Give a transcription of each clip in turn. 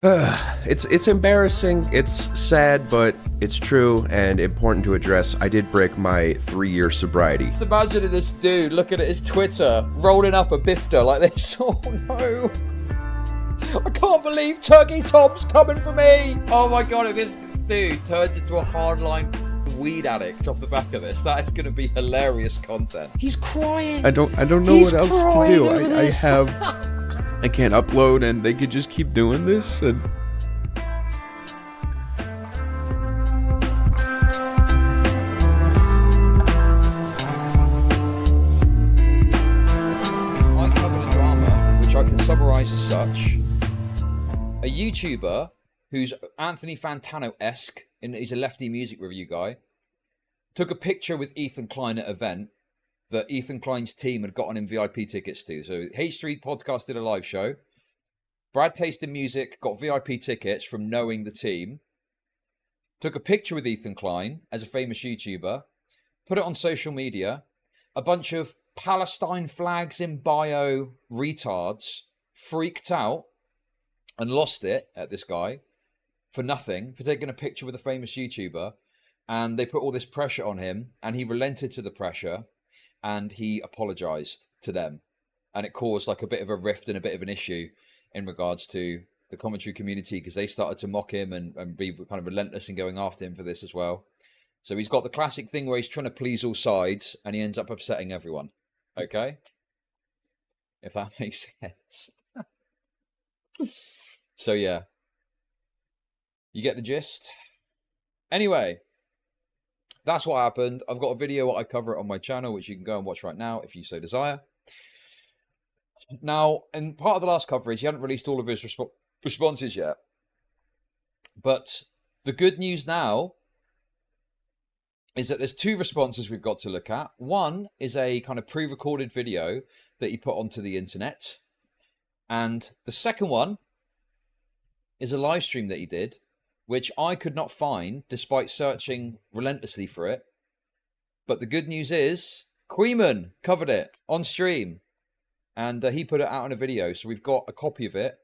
It's embarrassing, it's sad, but it's true and important to address. I did break my 3-year sobriety. Just imagine this dude looking at his Twitter, rolling up a bifter like this. Oh no. I can't believe Turkey Tom's coming for me. Oh my god, if this dude turns into a hardline weed addict off the back of this, that is going to be hilarious content. He's crying. I don't know what else to do. I can't upload, and they could just keep doing this. And I covered a drama, which I can summarise as such. A YouTuber who's Anthony Fantano-esque, and he's a lefty music review guy, took a picture with Ethan Klein at an event that Ethan Klein's team had gotten him VIP tickets to. So H3Podcast did a live show. Brad Tasted Music got VIP tickets from knowing the team. Took a picture with Ethan Klein as a famous YouTuber. Put it on social media. A bunch of Palestine flags in bio retards freaked out and lost it at this guy for nothing, for taking a picture with a famous YouTuber. And they put all this pressure on him, and he relented to the pressure. And he apologized to them, and it caused like a bit of a rift and a bit of an issue in regards to the commentary community, because they started to mock him and be kind of relentless in going after him for this as well. So he's got the classic thing where he's trying to please all sides and he ends up upsetting everyone. Okay? If that makes sense. So yeah. You get the gist? Anyway. That's what happened. I've got a video I cover it on my channel, which you can go and watch right now if you so desire. Now, in part of the last coverage, he hadn't released all of his responses yet. But the good news now is that there's 2 responses we've got to look at. One is a kind of pre-recorded video that he put onto the internet. And the second one is a live stream that he did, which I could not find despite searching relentlessly for it. But the good news is, Queeman covered it on stream, and he put it out in a video, so we've got a copy of it.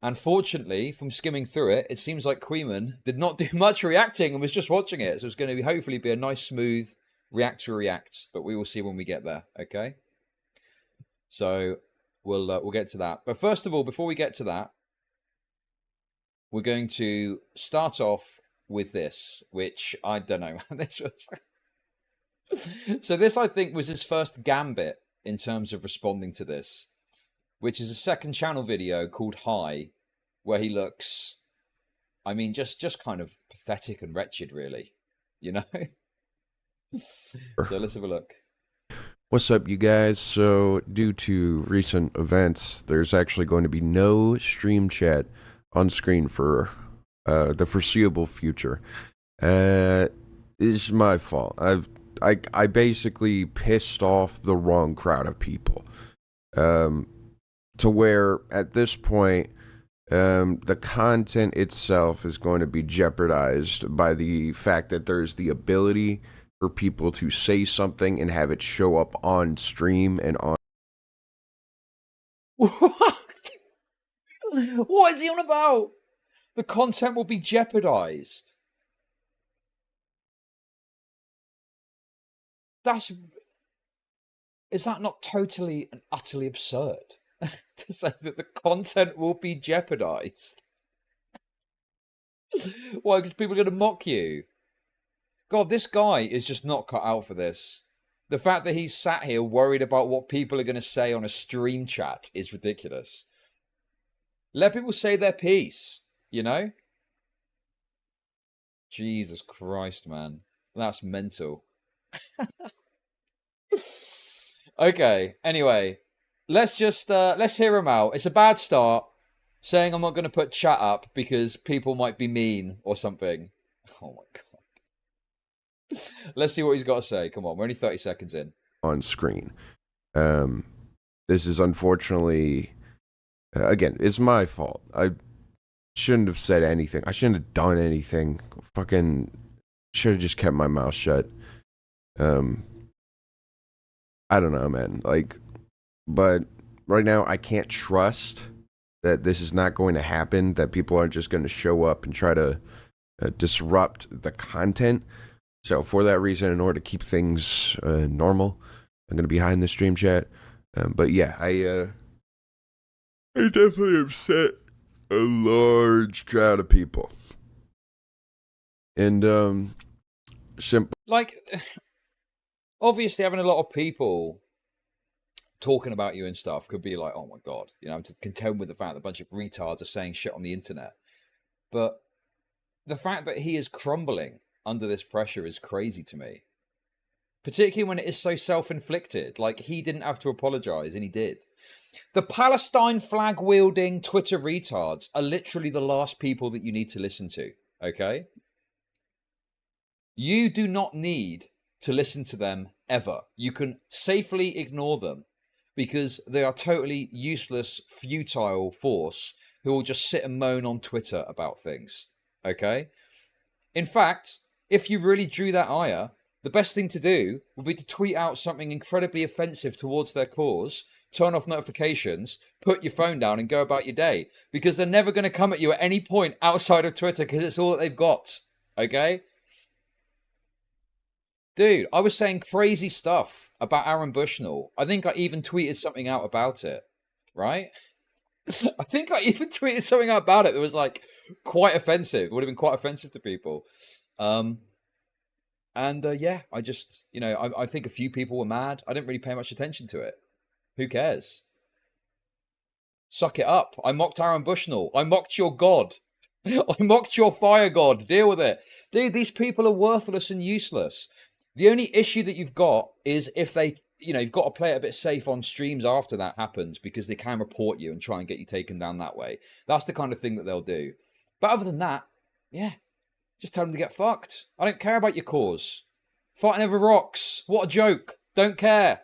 Unfortunately, from skimming through it, it seems like Queeman did not do much reacting and was just watching it, so it's going to be hopefully be a nice, smooth react, but we will see when we get there, okay? So we'll get to that. But first of all, before we get to that, we're going to start off with this, which I don't know. This was so this, I think, was his first gambit in terms of responding to this, which is a second channel video called High, where he looks, I mean, just kind of pathetic and wretched, really, you know? So let's have a look. what's up, you guys? So due to recent events, there's actually going to be no stream chat on screen for the foreseeable future. It's my fault. I basically pissed off the wrong crowd of people, to where at this point the content itself is going to be jeopardized by the fact that there's the ability for people to say something and have it show up on stream and on. What is he on about? The content will be jeopardized. Is that not totally and utterly absurd? To say that the content will be jeopardized? Why? Because people are going to mock you. God, this guy is just not cut out for this. The fact that he's sat here worried about what people are going to say on a stream chat is ridiculous. Let people say their piece, you know? Jesus Christ, man. That's mental. Okay, anyway. Let's hear him out. It's a bad start, saying I'm not going to put chat up because people might be mean or something. Oh my God. Let's see what he's got to say. Come on, we're only 30 seconds in. On screen. This is unfortunately... again, it's my fault. I shouldn't have said anything. I shouldn't have done anything. Fucking should have just kept my mouth shut. I don't know, man. Like, but right now I can't trust that this is not going to happen, that people aren't just going to show up and try to disrupt the content. So for that reason, in order to keep things normal, I'm going to be hiding the stream chat. But yeah, I definitely upset a large crowd of people. And simple. Like, obviously having a lot of people talking about you and stuff could be like, oh my God, you know, I'm to contend with the fact that a bunch of retards are saying shit on the internet. But the fact that he is crumbling under this pressure is crazy to me. Particularly when it is so self-inflicted. Like, he didn't have to apologize, and he did. The Palestine flag-wielding Twitter retards are literally the last people that you need to listen to, okay? You do not need to listen to them ever. You can safely ignore them because they are totally useless, futile force who will just sit and moan on Twitter about things, okay? In fact, if you really drew that ire, the best thing to do would be to tweet out something incredibly offensive towards their cause, turn off notifications, put your phone down and go about your day, because they're never going to come at you at any point outside of Twitter because it's all that they've got, okay? Dude, I was saying crazy stuff about Aaron Bushnell. I think I even tweeted something out about it, right? I think I even tweeted something out about it that was like quite offensive. It would have been quite offensive to people. Yeah, I just, you know, I think a few people were mad. I didn't really pay much attention to it. Who cares? Suck it up. I mocked Aaron Bushnell. I mocked your god. I mocked your fire god. Deal with it. Dude, these people are worthless and useless. The only issue that you've got is if they, you know, you've got to play it a bit safe on streams after that happens because they can report you and try and get you taken down that way. That's the kind of thing that they'll do. But other than that, yeah, just tell them to get fucked. I don't care about your cause. Fighting over rocks. What a joke. Don't care.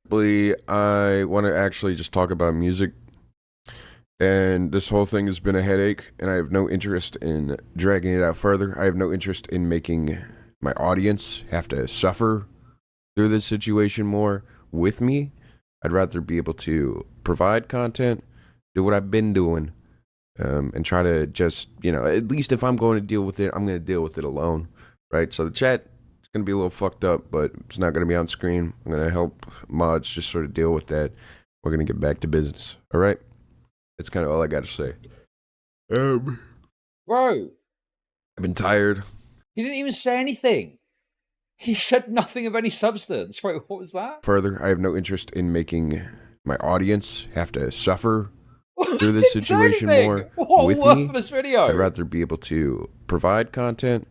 I want to actually just talk about music. And this whole thing has been a headache, and I have no interest in dragging it out further. I have no interest in making my audience have to suffer through this situation more with me. I'd rather be able to provide content, do what I've been doing, and try to just, you know, at least if I'm going to deal with it, I'm going to deal with it alone, right? So the chat is going to be a little fucked up, but it's not going to be on screen. I'm going to help mods just sort of deal with that. We're going to get back to business, all right? That's kind of all I got to say. Bro. I've been tired. He didn't even say anything. He said nothing of any substance. Wait, what was that? Further, I have no interest in making my audience have to suffer through this situation more with me. Video. I'd rather be able to provide content,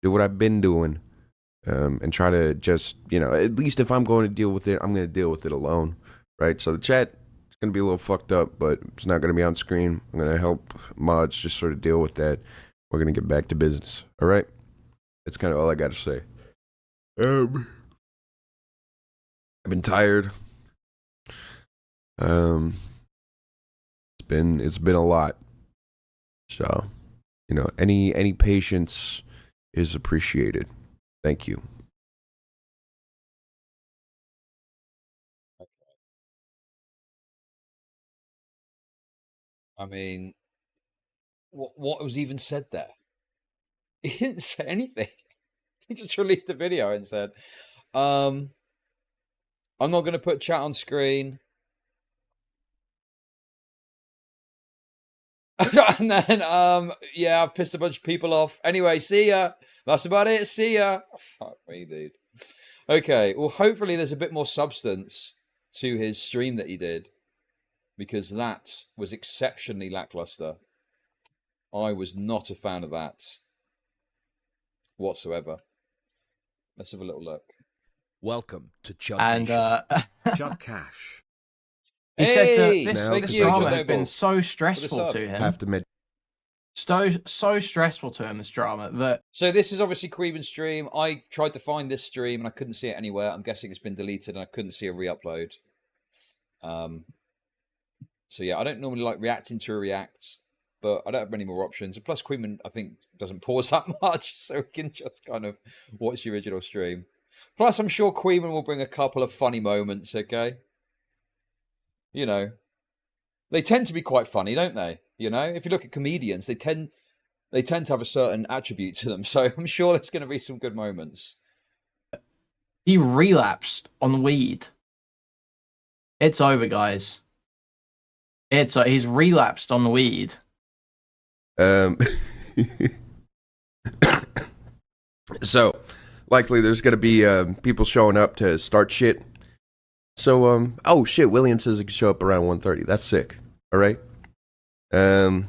do what I've been doing, and try to just, you know, at least if I'm going to deal with it, I'm going to deal with it alone, right? So the chat is going to be a little fucked up, but it's not going to be on screen. I'm going to help mods just sort of deal with that. We're going to get back to business, all right? That's kind of all I got to say. I've been tired. It's been a lot. So, you know, any patience is appreciated. Thank you. Okay. I mean, what was even said there? He didn't say anything. He just released a video and said, I'm not going to put chat on screen. And then, yeah, I've pissed a bunch of people off. Anyway, see ya. That's about it. See ya. Oh, fuck me, dude. Okay, well, hopefully there's a bit more substance to his stream that he did, because that was exceptionally lackluster. I was not a fan of that whatsoever. Let's have a little look. Welcome to Chud And Chud Cash. He said that Thank this you, drama Chud had been so stressful to I him. have to admit. So stressful to him, this drama, that... So this is obviously Creeben's stream. I tried to find this stream and I couldn't see it anywhere. I'm guessing it's been deleted and I couldn't see a re-upload. So yeah, I don't normally like reacting to a react, but I don't have many more options. And plus Creeman, I think, doesn't pause that much, so we can just kind of watch the original stream. Plus, I'm sure Creeman will bring a couple of funny moments, okay? You know, They tend to be quite funny, don't they? You know, if you look at comedians, they tend to have a certain attribute to them. So I'm sure there's going to be some good moments. He relapsed on weed. It's over, guys. He's relapsed on weed. So likely there's gonna be people showing up to start shit. So oh shit, William says he can show up around 1:30. That's sick. All right. I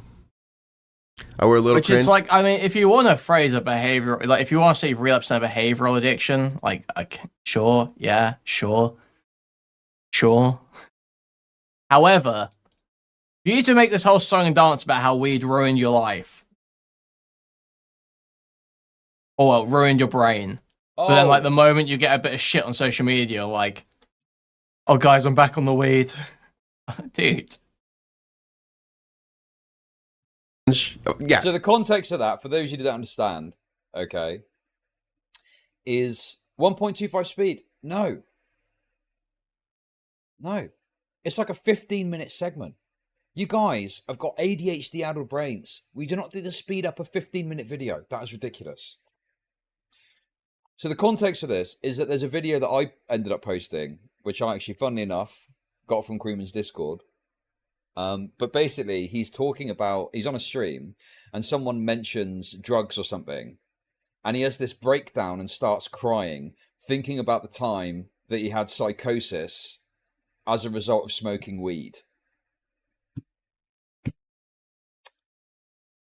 were a little Which cringe. is like, I mean, if you want to phrase a behavior, like if you want to say relapse and a behavioral addiction, like, sure, yeah, sure. However, for you to make this whole song and dance about how weed ruined your life, or well, ruined your brain, but then like the moment you get a bit of shit on social media, like, oh guys, I'm back on the weed, dude. Yeah. So the context of that, for those of you who don't understand, okay, is 1.25 speed. No. It's like a 15-minute segment. You guys have got ADHD addled brains. We do not do the speed up a 15-minute video. That is ridiculous. So the context of this is that there's a video that I ended up posting, which I actually, funnily enough, got from Crewman's Discord. But basically, he's talking about, he's on a stream, and someone mentions drugs or something, and he has this breakdown and starts crying, thinking about the time that he had psychosis as a result of smoking weed.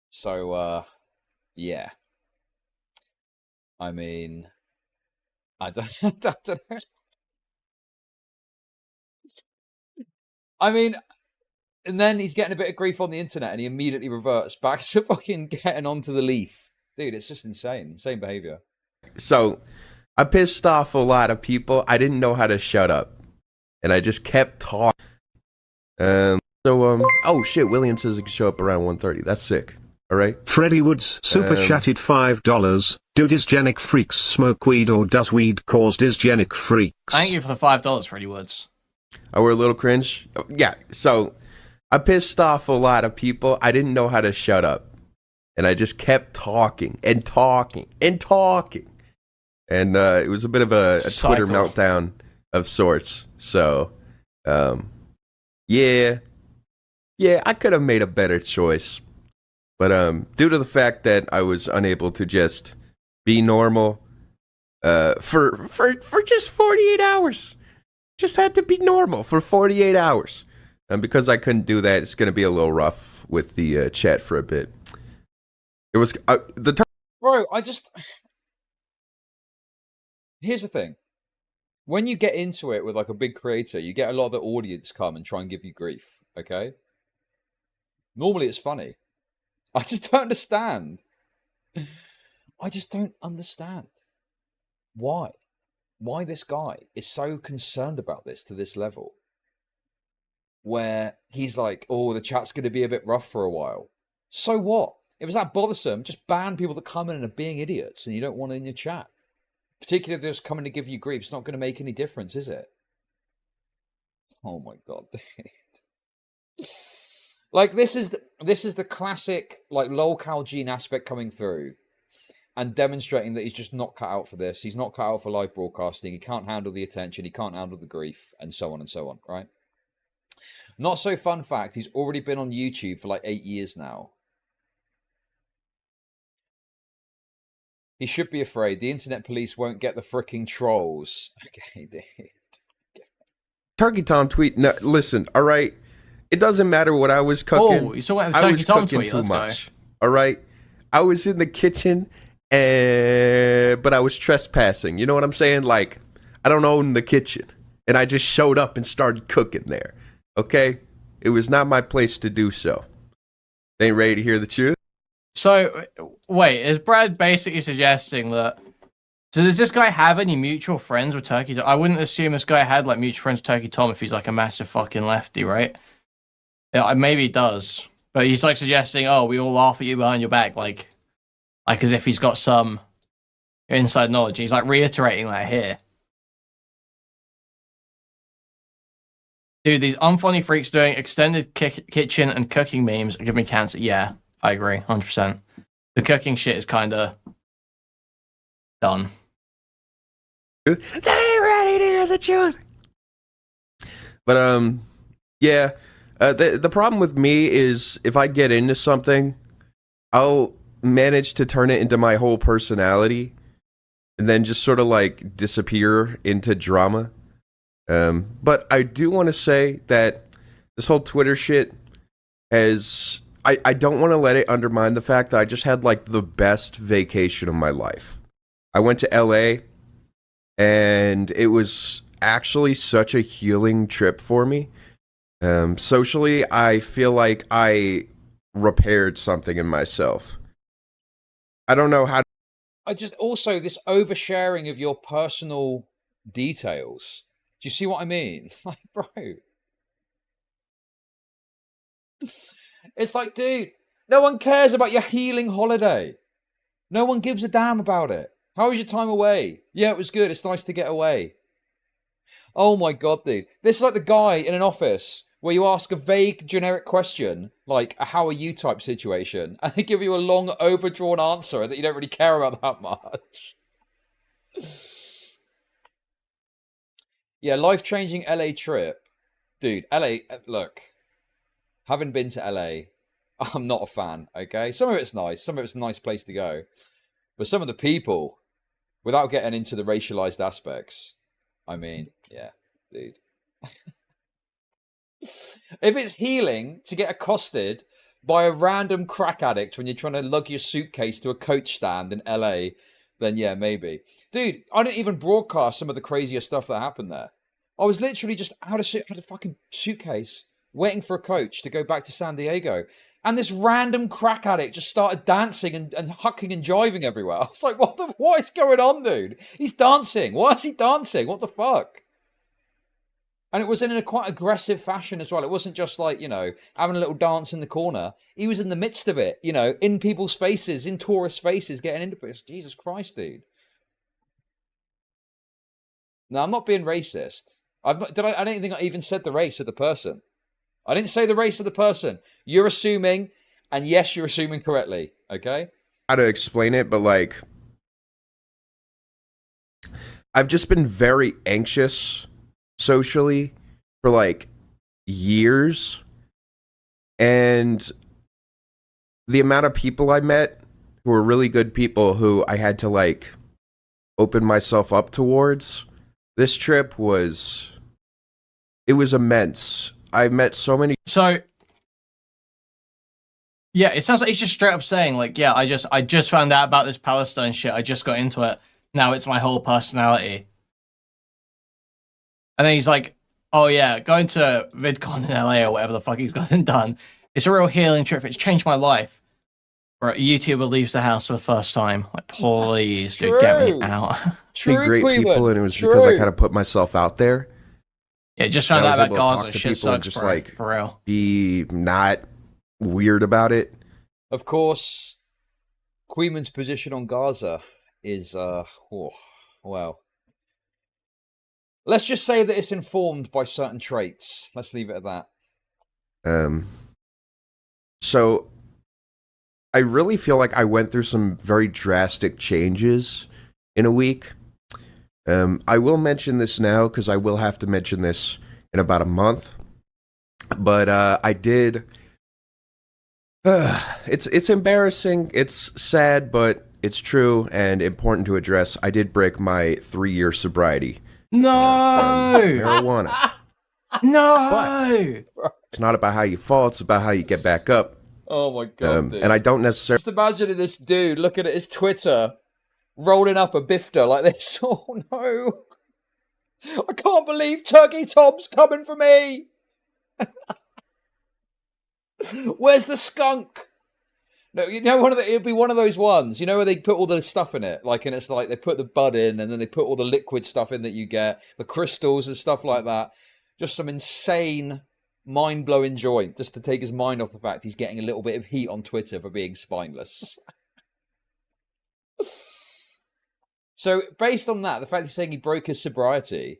So, yeah. I mean, I don't know. I mean, and then he's getting a bit of grief on the internet and he immediately reverts back to fucking getting onto the leaf. Dude, it's just insane. Insane behavior. So I pissed off a lot of people. I didn't know how to shut up. And I just kept talking. Oh shit, William says he can show up around 1:30. That's sick. All right. Freddie Woods super chatted $5. Do dysgenic freaks smoke weed or does weed cause dysgenic freaks? Thank you for the $5, Freddie Woods. I were a little cringe. Yeah. So I pissed off a lot of people. I didn't know how to shut up. And I just kept talking and talking and talking. And it was a bit of a Twitter meltdown of sorts. So, yeah, I could have made a better choice. But due to the fact that I was unable to just be normal for just 48 hours. Just had to be normal for 48 hours. And because I couldn't do that, it's going to be a little rough with the chat for a bit. It was Bro, here's the thing. When you get into it with like a big creator, you get a lot of the audience come and try and give you grief, okay? Normally it's funny. I just don't understand. I just don't understand. Why this guy is so concerned about this to this level. Where he's like, oh, the chat's going to be a bit rough for a while. So what? If it's that bothersome, just ban people that come in and are being idiots and you don't want it in your chat. Particularly if they're just coming to give you grief. It's not going to make any difference, is it? Oh my god, dude. Like, this is the classic, like, lolcow gene aspect coming through and demonstrating that he's just not cut out for this. He's not cut out for live broadcasting. He can't handle the attention. He can't handle the grief, and so on, right? Not so fun fact, he's already been on YouTube for like 8 years now. He should be afraid. The internet police won't get the fricking trolls. Okay, dude. Turkey Tom tweet. No, listen, all right. It doesn't matter what I was cooking. Oh, you saw what the Turkey Tom tweet. Let's go. All right. I was in the kitchen, but I was trespassing. You know what I'm saying? Like, I don't own the kitchen, and I just showed up and started cooking there. Okay? It was not my place to do so. They ain't ready to hear the truth? So, wait, is Brad basically suggesting that... So does this guy have any mutual friends with Turkey Tom? I wouldn't assume this guy had, like, mutual friends with Turkey Tom if he's, like, a massive fucking lefty, right? Yeah, maybe he does. But he's, like, suggesting, oh, we all laugh at you behind your back, like as if he's got some inside knowledge. He's, like, reiterating that here. Dude, these unfunny freaks doing extended kitchen and cooking memes give me cancer. Yeah, I agree, 100%. The cooking shit is kind of done. They ain't ready to hear the truth. But yeah. The problem with me is if I get into something, I'll manage to turn it into my whole personality, and then just sort of like disappear into drama. But I do want to say that this whole Twitter shit has... I don't want to let it undermine the fact that I just had like the best vacation of my life. I went to LA, and it was actually such a healing trip for me. Socially, I feel like I repaired something in myself. I don't know how to... I just also this oversharing of your personal details. Do you see what I mean? Like, bro. It's like, dude, no one cares about your healing holiday. No one gives a damn about it. How was your time away? Yeah, it was good. It's nice to get away. Oh my God, dude. This is like the guy in an office where you ask a vague, generic question, like a how are you type situation, and they give you a long, overdrawn answer that you don't really care about that much. Yeah, life-changing LA trip. Dude, LA, look, having been to LA, I'm not a fan, okay? Some of it's nice. Some of it's a nice place to go. But some of the people, without getting into the racialized aspects, I mean, yeah, dude. If it's healing to get accosted by a random crack addict when you're trying to lug your suitcase to a coach stand in LA, then yeah, maybe. Dude, I didn't even broadcast some of the crazier stuff that happened there. I was literally just out of a fucking suitcase, waiting for a coach to go back to San Diego. And this random crack addict just started dancing and hucking and jiving everywhere. I was like, what is going on, dude? He's dancing. Why is he dancing? What the fuck? And it was in a quite aggressive fashion as well. It wasn't just like, you know, having a little dance in the corner. He was in the midst of it, you know, in people's faces, in tourists' faces, getting into it. Jesus Christ, dude. No, I'm not being racist. I don't think I even said the race of the person. I didn't say the race of the person. You're assuming, and yes, you're assuming correctly, okay? How to explain it, but like... I've just been very anxious socially for like years, and the amount of people I met who were really good people who I had to like open myself up towards this trip was immense. I met so many. So yeah, it sounds like he's just straight up saying like, yeah, I just found out about this Palestine shit, I just got into it, now it's my whole personality. And then he's like, oh yeah, going to VidCon in LA or whatever the fuck he's got done. It's a real healing trip. It's changed my life. Or a YouTuber leaves the house for the first time. Like, please, dude, get me out. True, great people, and it was because I kind of put myself out there. Yeah, just found out about Gaza. Shit sucks, just bro. like For real. Be not weird about it. Of course, Queenman's position on Gaza is, well. Let's just say that it's informed by certain traits. Let's leave it at that. So I really feel like I went through some very drastic changes in a week. I will mention this now because I will have to mention this in about a month. But I did. It's embarrassing. It's sad, but it's true and important to address. I did break my 3-year sobriety. No! Marijuana. No! But it's not about how you fall, it's about how you get back up. Oh my God, dude. And I don't necessarily... Just imagining this dude looking at his Twitter, rolling up a bifter like this. Oh no! I can't believe Turkey Tom's coming for me! Where's the skunk? No, you know, it'd be one of those ones, you know, where they put all the stuff in it, like, and it's like they put the bud in, and then they put all the liquid stuff in that you get, the crystals and stuff like that. Just some insane, mind-blowing joint, just to take his mind off the fact he's getting a little bit of heat on Twitter for being spineless. So, based on that, the fact he's saying he broke his sobriety,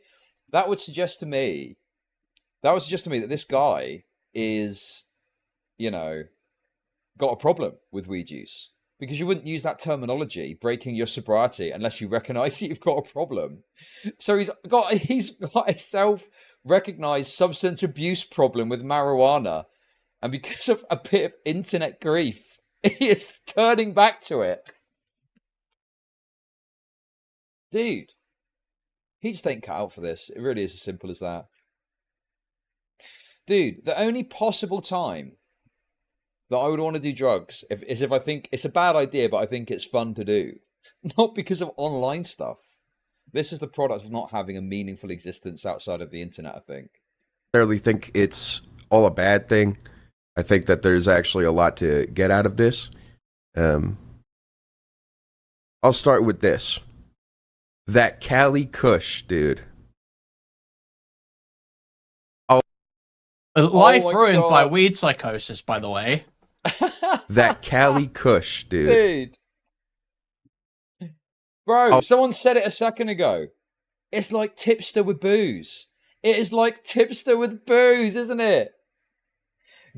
that would suggest to me That would suggest to me that this guy is, you know, got a problem with weed use. Because you wouldn't use that terminology, breaking your sobriety, unless you recognise that you've got a problem. So he's got a self-recognised substance abuse problem with marijuana, and because of a bit of internet grief, he is turning back to it. Dude, he just ain't cut out for this. It really is as simple as that. Dude, the only possible time that I would want to do drugs is if I think it's a bad idea, but I think it's fun to do. Not because of online stuff. This is the product of not having a meaningful existence outside of the internet, I think. I really think it's all a bad thing. I think that there's actually a lot to get out of this. I'll start with this. That Cali Kush, dude. Life my ruined God. by weed psychosis, by the way. That Cali Kush, dude. Bro, someone said it a second ago. It's like tipster with booze. It is like tipster with booze, isn't it?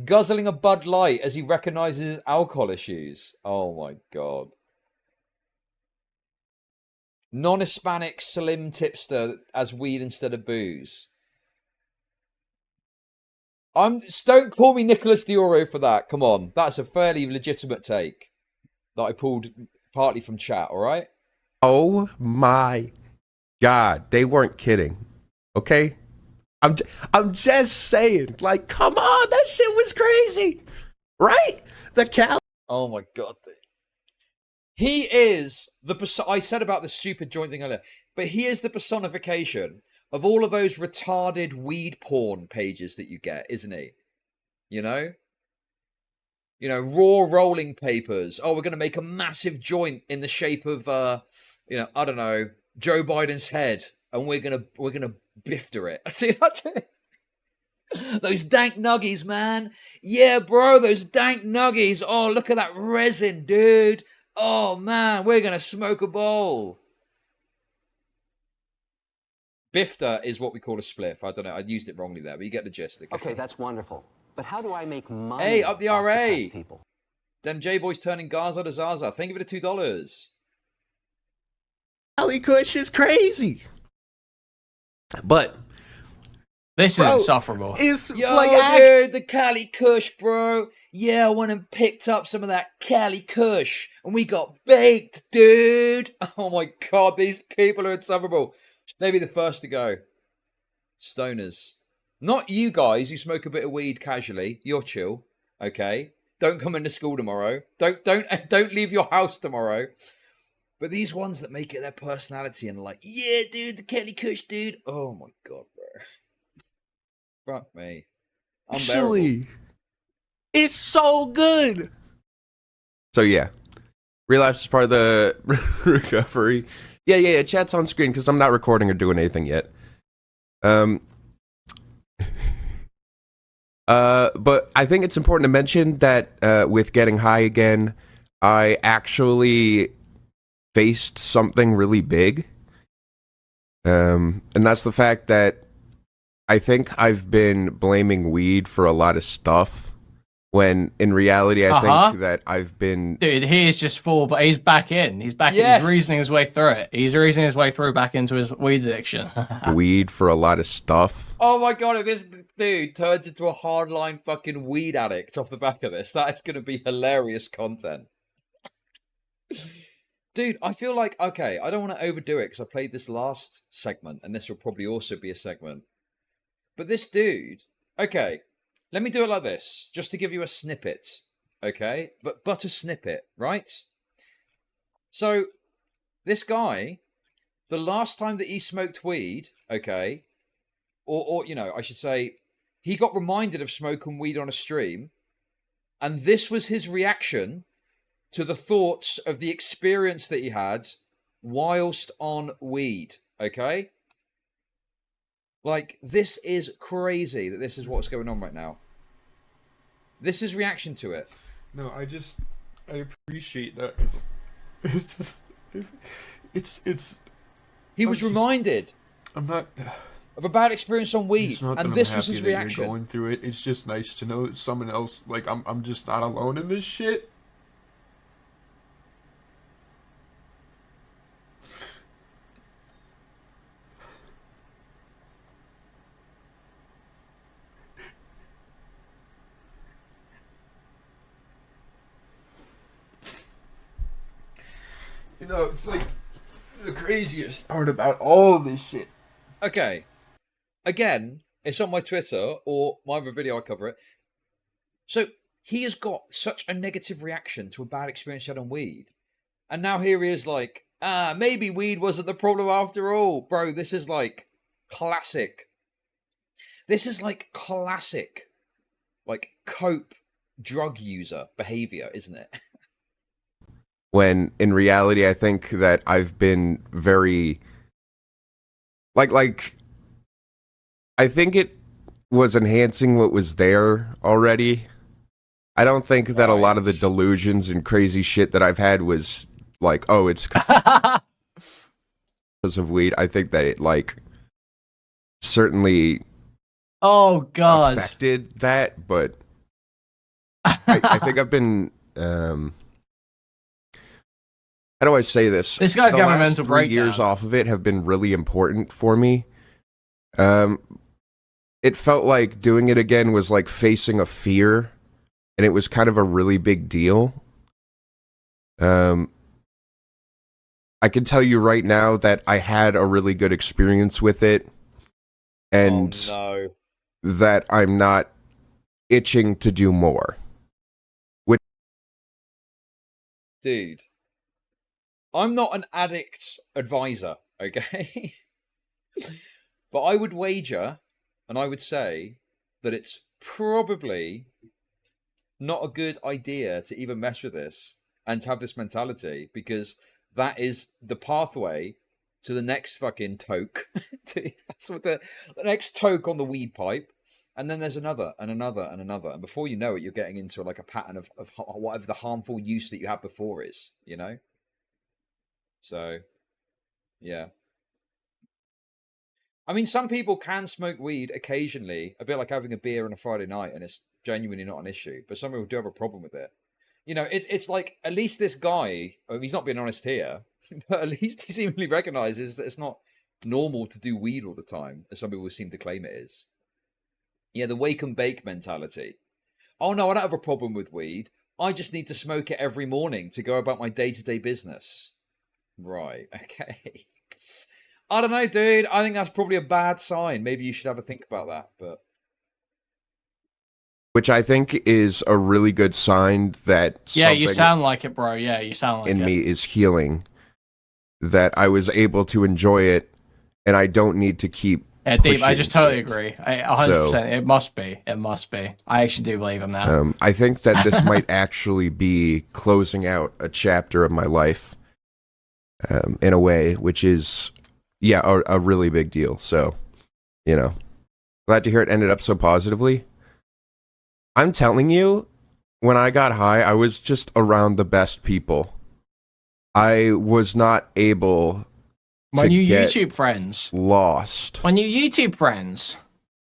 Guzzling a Bud Light as he recognises his alcohol issues. Oh my God. Non-Hispanic slim tipster as weed instead of booze. Don't call me Nicholas Dioro for that. Come on. That's a fairly legitimate take that I pulled partly from chat, all right? Oh my God. They weren't kidding. Okay? I'm just saying. Like, come on. That shit was crazy. Right? The Cali. Oh my God, dude. He is I said about the stupid joint thing earlier, but he is the personification of all of those retarded weed porn pages that you get, isn't he? You know, raw rolling papers. Oh, we're going to make a massive joint in the shape of, I don't know, Joe Biden's head, and we're gonna bifter it. See, that's it. Those dank nuggies, man. Yeah, bro, those dank nuggies. Oh, look at that resin, dude. Oh man, we're gonna smoke a bowl. Bifter is what we call a spliff. I don't know. I used it wrongly there, but you get the gist. Okay, that's wonderful. But how do I make money? Hey, up the off RA. depressed people? Them J-boys turning Gaza to Zaza. Think of it at $2. Cali Kush is crazy. But This is Bro, insufferable. it's Yo, like dude, the Cali Kush, bro. Yeah, I went and picked up some of that Cali Kush, and we got baked, dude. Oh my God, these people are insufferable. Maybe the first to go. Stoners. Not you guys who smoke a bit of weed casually. You're chill, okay? Don't come into school tomorrow. Don't leave your house tomorrow. But these ones that make it their personality and are like, yeah, dude, the Cali Kush, dude. Oh my God, bro. Fuck me. Unbearable. actually, it's so good. So yeah, relapse is part of the recovery. Yeah. Chat's on screen because I'm not recording or doing anything yet. But I think it's important to mention that with getting high again, I actually faced something really big. And that's the fact that I think I've been blaming weed for a lot of stuff, when in reality I think that I've been... Dude, he is just full, but he's back in. He's back in. He's reasoning his way through it. He's reasoning his way through back into his weed addiction. weed for a lot of stuff. Oh my God, if this dude turns into a hardline fucking weed addict off the back of this, that is going to be hilarious content. Dude, I feel like, okay, I don't want to overdo it because I played this last segment, and this will probably also be a segment. But this dude, okay, let me do it like this, just to give you a snippet, okay? But a snippet, right? So, this guy, the last time that he smoked weed, okay, or I should say, he got reminded of smoking weed on a stream, and this was his reaction to the thoughts of the experience that he had whilst on weed, okay? Like, this is crazy that this is what's going on right now. This is reaction to it. No, I appreciate that. He was reminded. I'm not. of a bad experience on weed, It's not that and I'm this was happy his that you're reaction. going through it. It's just nice to know that someone else, like, I'm just not alone in this shit. You know, it's like the craziest part about all this shit. Okay. Again, it's on my Twitter or my other video I cover it. So he has got such a negative reaction to a bad experience he had on weed. And now here he is like, maybe weed wasn't the problem after all. Bro, this is like classic. This is like classic, like cope drug user behavior, isn't it? When in reality, I think that I've been very like I think it was enhancing what was there already. I don't think that a lot of the delusions and crazy shit that I've had was like, oh, it's because of weed. I think that it like certainly Oh God. affected that, but I think I've been how do I say this? This guy's the got a last mental 3 years breakdown. off of it have been really important for me. It felt like doing it again was like facing a fear, and it was kind of a really big deal. I can tell you right now that I had a really good experience with it, and that I'm not itching to do more. Dude, I'm not an addict advisor, okay? But I would wager, and I would say, that it's probably not a good idea to even mess with this and to have this mentality, because that is the pathway to the next fucking toke. That's what the next toke on the weed pipe. And then there's another and another and another. And before you know it, you're getting into like a pattern of whatever the harmful use that you had before is, you know? So, yeah. I mean, some people can smoke weed occasionally, a bit like having a beer on a Friday night, and it's genuinely not an issue. But some people do have a problem with it. You know, it's like, at least this guy, I mean, he's not being honest here, but at least he seemingly recognizes that it's not normal to do weed all the time, as some people seem to claim it is. Yeah, the wake and bake mentality. Oh no, I don't have a problem with weed. I just need to smoke it every morning to go about my day-to-day business. Right, okay. I don't know, dude. I think that's probably a bad sign. Maybe you should have a think about that, but... Which I think is a really good sign that Yeah, you something sound like it, bro. Yeah, you sound like in it. me is healing. That I was able to enjoy it, and I don't need to keep Yeah, Dave, I pushing just totally it. agree. 100%. It must be. It must be. I actually do believe him now. I think that this might actually be closing out a chapter of my life, in a way, which is, yeah, a really big deal. So, you know, glad to hear it ended up so positively. I'm telling you, when I got high, I was just around the best people. I was not able My to new get YouTube friends. lost. My new YouTube friends.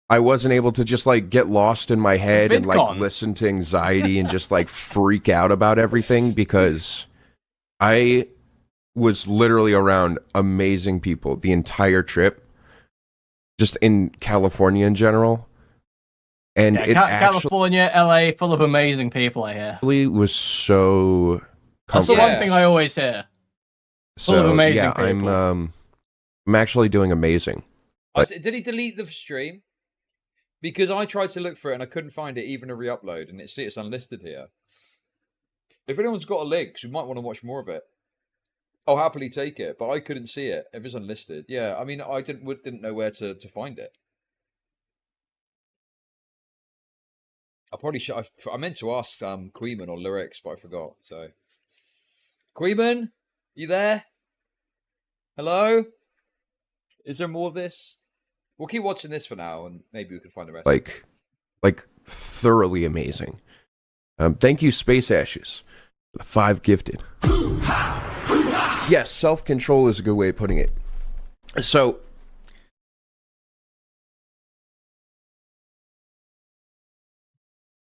I wasn't able to just like get lost in my head and like VidCon. listen to anxiety and just like freak out about everything, because I was literally around amazing people the entire trip, just in California in general. And Yeah, it California, LA, full of amazing people, I hear. actually was so That's the comfortable. one thing I always hear. Full of So amazing yeah, people. I'm actually doing amazing. Did he delete the stream? Because I tried to look for it and I couldn't find it, even a re-upload, and it's unlisted here. If anyone's got a link, we might want to watch more of it. I'll happily take it, but I couldn't see it if it's unlisted. Yeah, I mean, I didn't know where to find it. I probably should. I meant to ask Queeman or Lyrics, but I forgot. So, Queeman, you there? Hello? Is there more of this? We'll keep watching this for now, and maybe we can find the rest. Like thoroughly amazing. Thank you, Space Ashes, for the 5 gifted. Yes, self-control is a good way of putting it. So,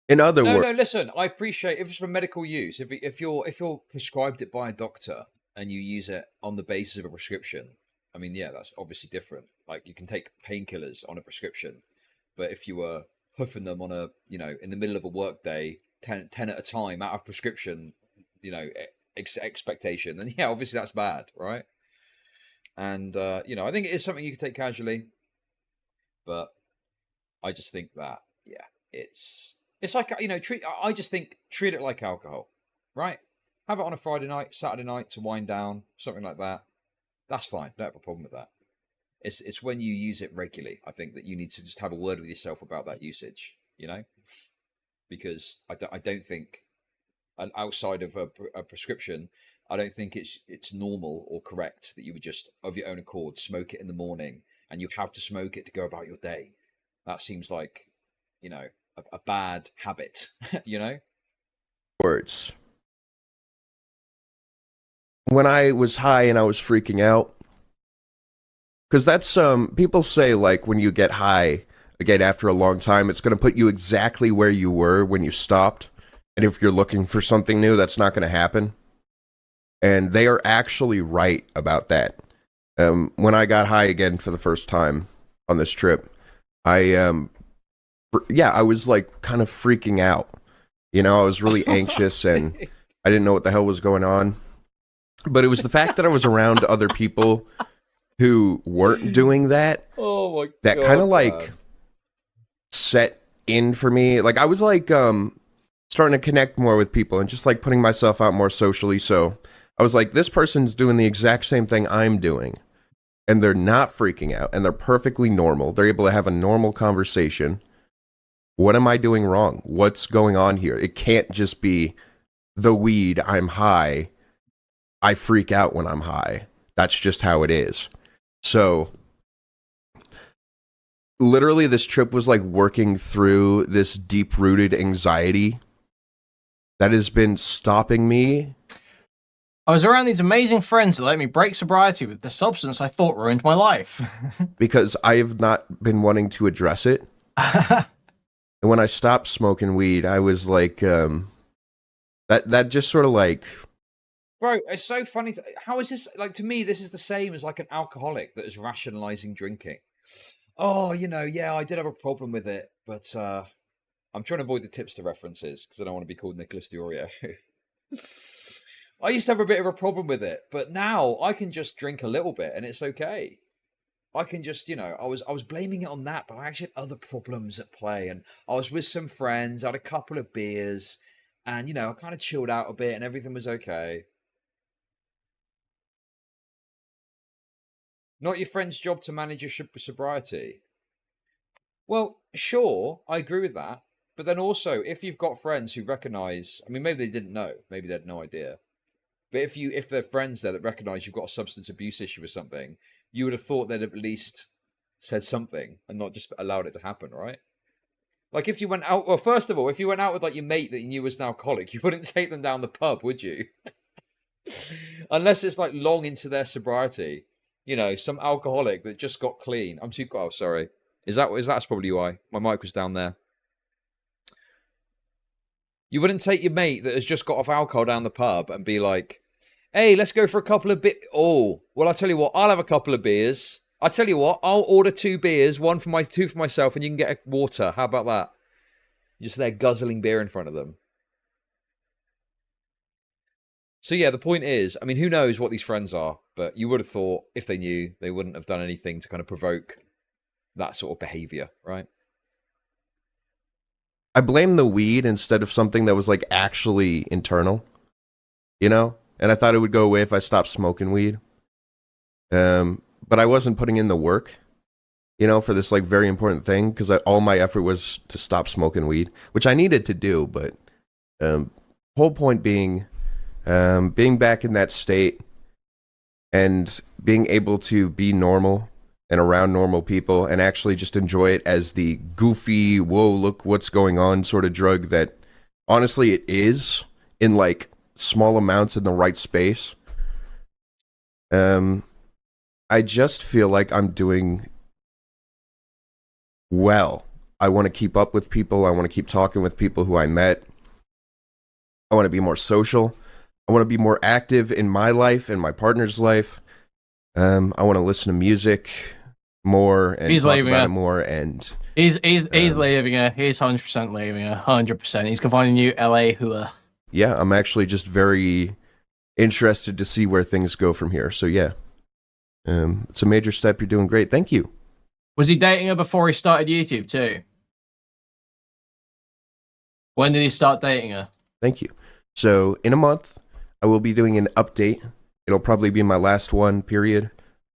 In other No, words, no. Listen, I appreciate if it's for medical use. If you're prescribed it by a doctor and you use it on the basis of a prescription, I mean, yeah, that's obviously different. Like you can take painkillers on a prescription, but if you were puffing them on a, in the middle of a work day, 10 at a time out of prescription, expectation, then yeah, obviously that's bad, right? And I think it is something you can take casually, but I just think that, yeah, it's like, I just think treat it like alcohol, right? Have it on a Friday night, Saturday night to wind down, something like that. That's fine. Don't have a problem with that. It's when you use it regularly, I think, that you need to just have a word with yourself about that usage, because I don't think, outside of a prescription, I don't think it's normal or correct that you would just, of your own accord, smoke it in the morning and you have to smoke it to go about your day. That seems like, a bad habit, words. When I was high and I was freaking out, because that's people say like when you get high again after a long time, it's going to put you exactly where you were when you stopped, and if you're looking for something new, that's not going to happen. And they are actually right about that. When I got high again for the first time on this trip, I was like kind of freaking out. I was really anxious and I didn't know what the hell was going on. But it was the fact that I was around other people who weren't doing that. Oh my God, that kind of like set in for me. Like I was like starting to connect more with people and just like putting myself out more socially. So I was like, this person's doing the exact same thing I'm doing. And they're not freaking out and they're perfectly normal. They're able to have a normal conversation. What am I doing wrong? What's going on here? It can't just be the weed. I'm high. I freak out when I'm high. That's just how it is. So literally this trip was like working through this deep-rooted anxiety that has been stopping me. I was around these amazing friends that let me break sobriety with the substance I thought ruined my life. Because I have not been wanting to address it. And when I stopped smoking weed, I was like, that just sort of like... Bro, it's so funny. How is this? Like, to me, this is the same as like an alcoholic that is rationalizing drinking. Oh, yeah, I did have a problem with it, but I'm trying to avoid the tipster references because I don't want to be called Nicholas Diorio. I used to have a bit of a problem with it, but now I can just drink a little bit and it's okay. I can just, I was blaming it on that, but I actually had other problems at play. And I was with some friends, I had a couple of beers, and, I kind of chilled out a bit and everything was okay. Not your friend's job to manage your sobriety. Well, sure, I agree with that. But then also, if you've got friends who recognize, I mean, maybe they didn't know, maybe they had no idea. But if they're friends there that recognize you've got a substance abuse issue or something, you would have thought they'd have at least said something and not just allowed it to happen, right? Like if you went out, well, first of all, if you went out with like your mate that you knew was an alcoholic, you wouldn't take them down the pub, would you? Unless it's like long into their sobriety. Some alcoholic that just got clean. Oh, sorry. That's probably why. My mic was down there. You wouldn't take your mate that has just got off alcohol down the pub and be like, hey, let's go for a couple of Oh, well, I'll tell you what, I'll have a couple of beers. I'll tell you what, I'll order 2 beers, two for myself, and you can get a water. How about that? You're just there guzzling beer in front of them. So yeah, the point is, I mean, who knows what these friends are, but you would have thought if they knew, they wouldn't have done anything to kind of provoke that sort of behavior, right? I blame the weed instead of something that was like actually internal, And I thought it would go away if I stopped smoking weed. But I wasn't putting in the work, for this like very important thing because all my effort was to stop smoking weed, which I needed to do. But whole point being back in that state and being able to be normal and around normal people and actually just enjoy it as the goofy, whoa, look what's going on sort of drug that honestly it is in like small amounts in the right space. I just feel like I'm doing well I want to keep up with people. I want to keep talking with people who I met. I want to be more social. I want to be more active in my life and my partner's life. I want to listen to music more and talk about it more. And he's leaving her. He's 100% leaving her. 100%. He's gonna find a new LA hooah. Yeah, I'm actually just very interested to see where things go from here. So yeah, it's a major step. You're doing great. Thank you. Was he dating her before he started YouTube too? When did he start dating her? Thank you. So in a month, I will be doing an update. It'll probably be my last one, period.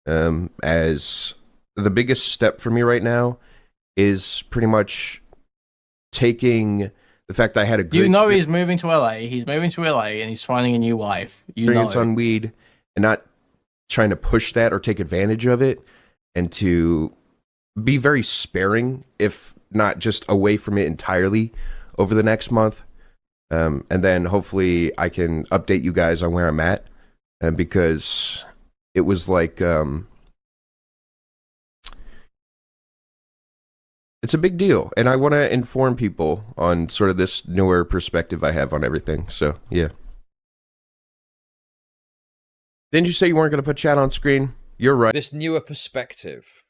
As the biggest step for me right now is pretty much taking the fact that I had a good he's moving to LA. He's moving to LA and he's finding a new wife. Experience on weed and not trying to push that or take advantage of it, and to be very sparing, if not just away from it entirely over the next month. And then hopefully I can update you guys on where I'm at. Because it was like, it's a big deal. And I want to inform people on sort of this newer perspective I have on everything. So, yeah. Didn't you say you weren't going to put chat on screen? You're right. This newer perspective.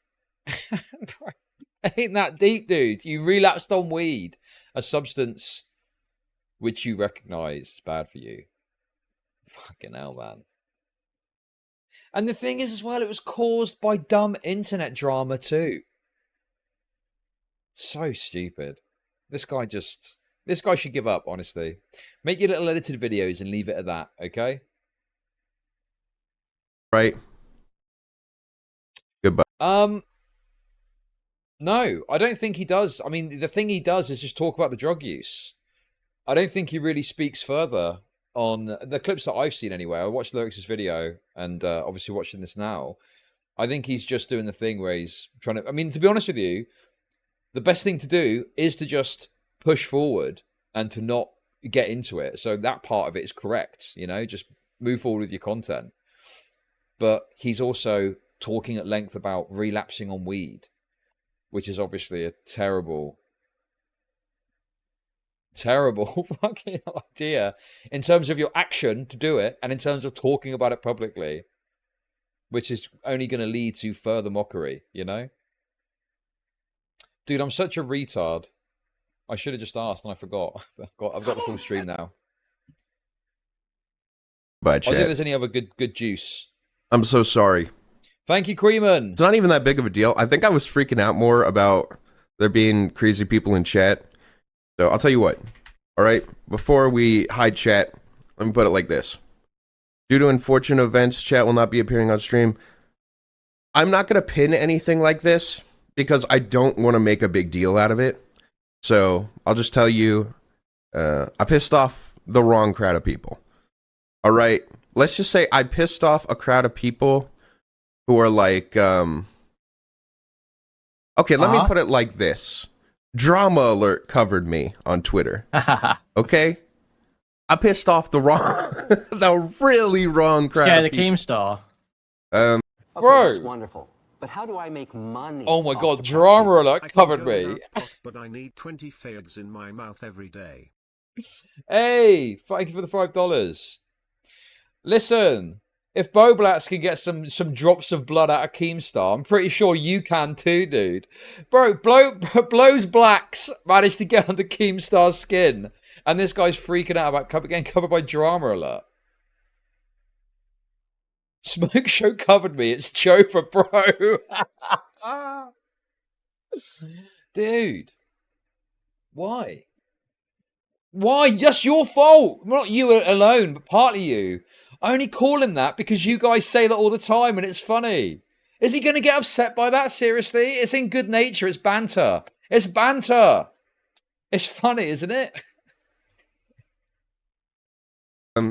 Ain't that deep, dude? You relapsed on weed, a substance which you recognize is bad for you. Fucking hell, man. And the thing is as well, it was caused by dumb internet drama too. So stupid. This guy should give up, honestly. Make your little edited videos and leave it at that, okay? Right. Goodbye. No, I don't think he does. I mean, the thing he does is just talk about the drug use. I don't think he really speaks further on the clips that I've seen anyway. I watched Lyric's video and obviously watching this now. I think he's just doing the thing where he's trying to... I mean, to be honest with you, the best thing to do is to just push forward and to not get into it. So that part of it is correct, you know, just move forward with your content. But he's also talking at length about relapsing on weed, which is obviously a terrible fucking idea in terms of your action to do it and in terms of talking about it publicly, which is only going to lead to further mockery, you know? Dude, I'm such a retard. I should have just asked and I forgot. I've got the full stream now. Bye, chat. I think there's any other good juice. I'm so sorry. Thank you, Creeman. It's not even that big of a deal. I think I was freaking out more about there being crazy people in chat. So I'll tell you what. All right, before we hide chat, let me put it like this. Due to unfortunate events, chat will not be appearing on stream. I'm not going to pin anything like this because I don't want to make a big deal out of it. So I'll just tell you, I pissed off the wrong crowd of people. All right, let's just say I pissed off a crowd of people who are like, okay, let me put it like this. Drama Alert covered me on Twitter. Okay? I pissed off the really wrong crowd. Yeah, the Keemstar. Okay, Bro. that's wonderful. But how do I make money? Oh my off god, the Drama prostitute? Alert covered me. But I need 20 fags in my mouth every day. Hey, thank you for the $5. Listen, if Boblatz can get some drops of blood out of Keemstar, I'm pretty sure you can too, dude. Bro, Blow's Blacks managed to get under Keemstar's skin, and this guy's freaking out about getting covered by Drama Alert. Smoke Show covered me. It's Jofa, bro. Dude. Why? Why? Just your fault. Not you alone, but partly you. I only call him that because you guys say that all the time and it's funny. Is he going to get upset by that? Seriously? It's in good nature. It's banter. It's banter. It's funny, isn't it?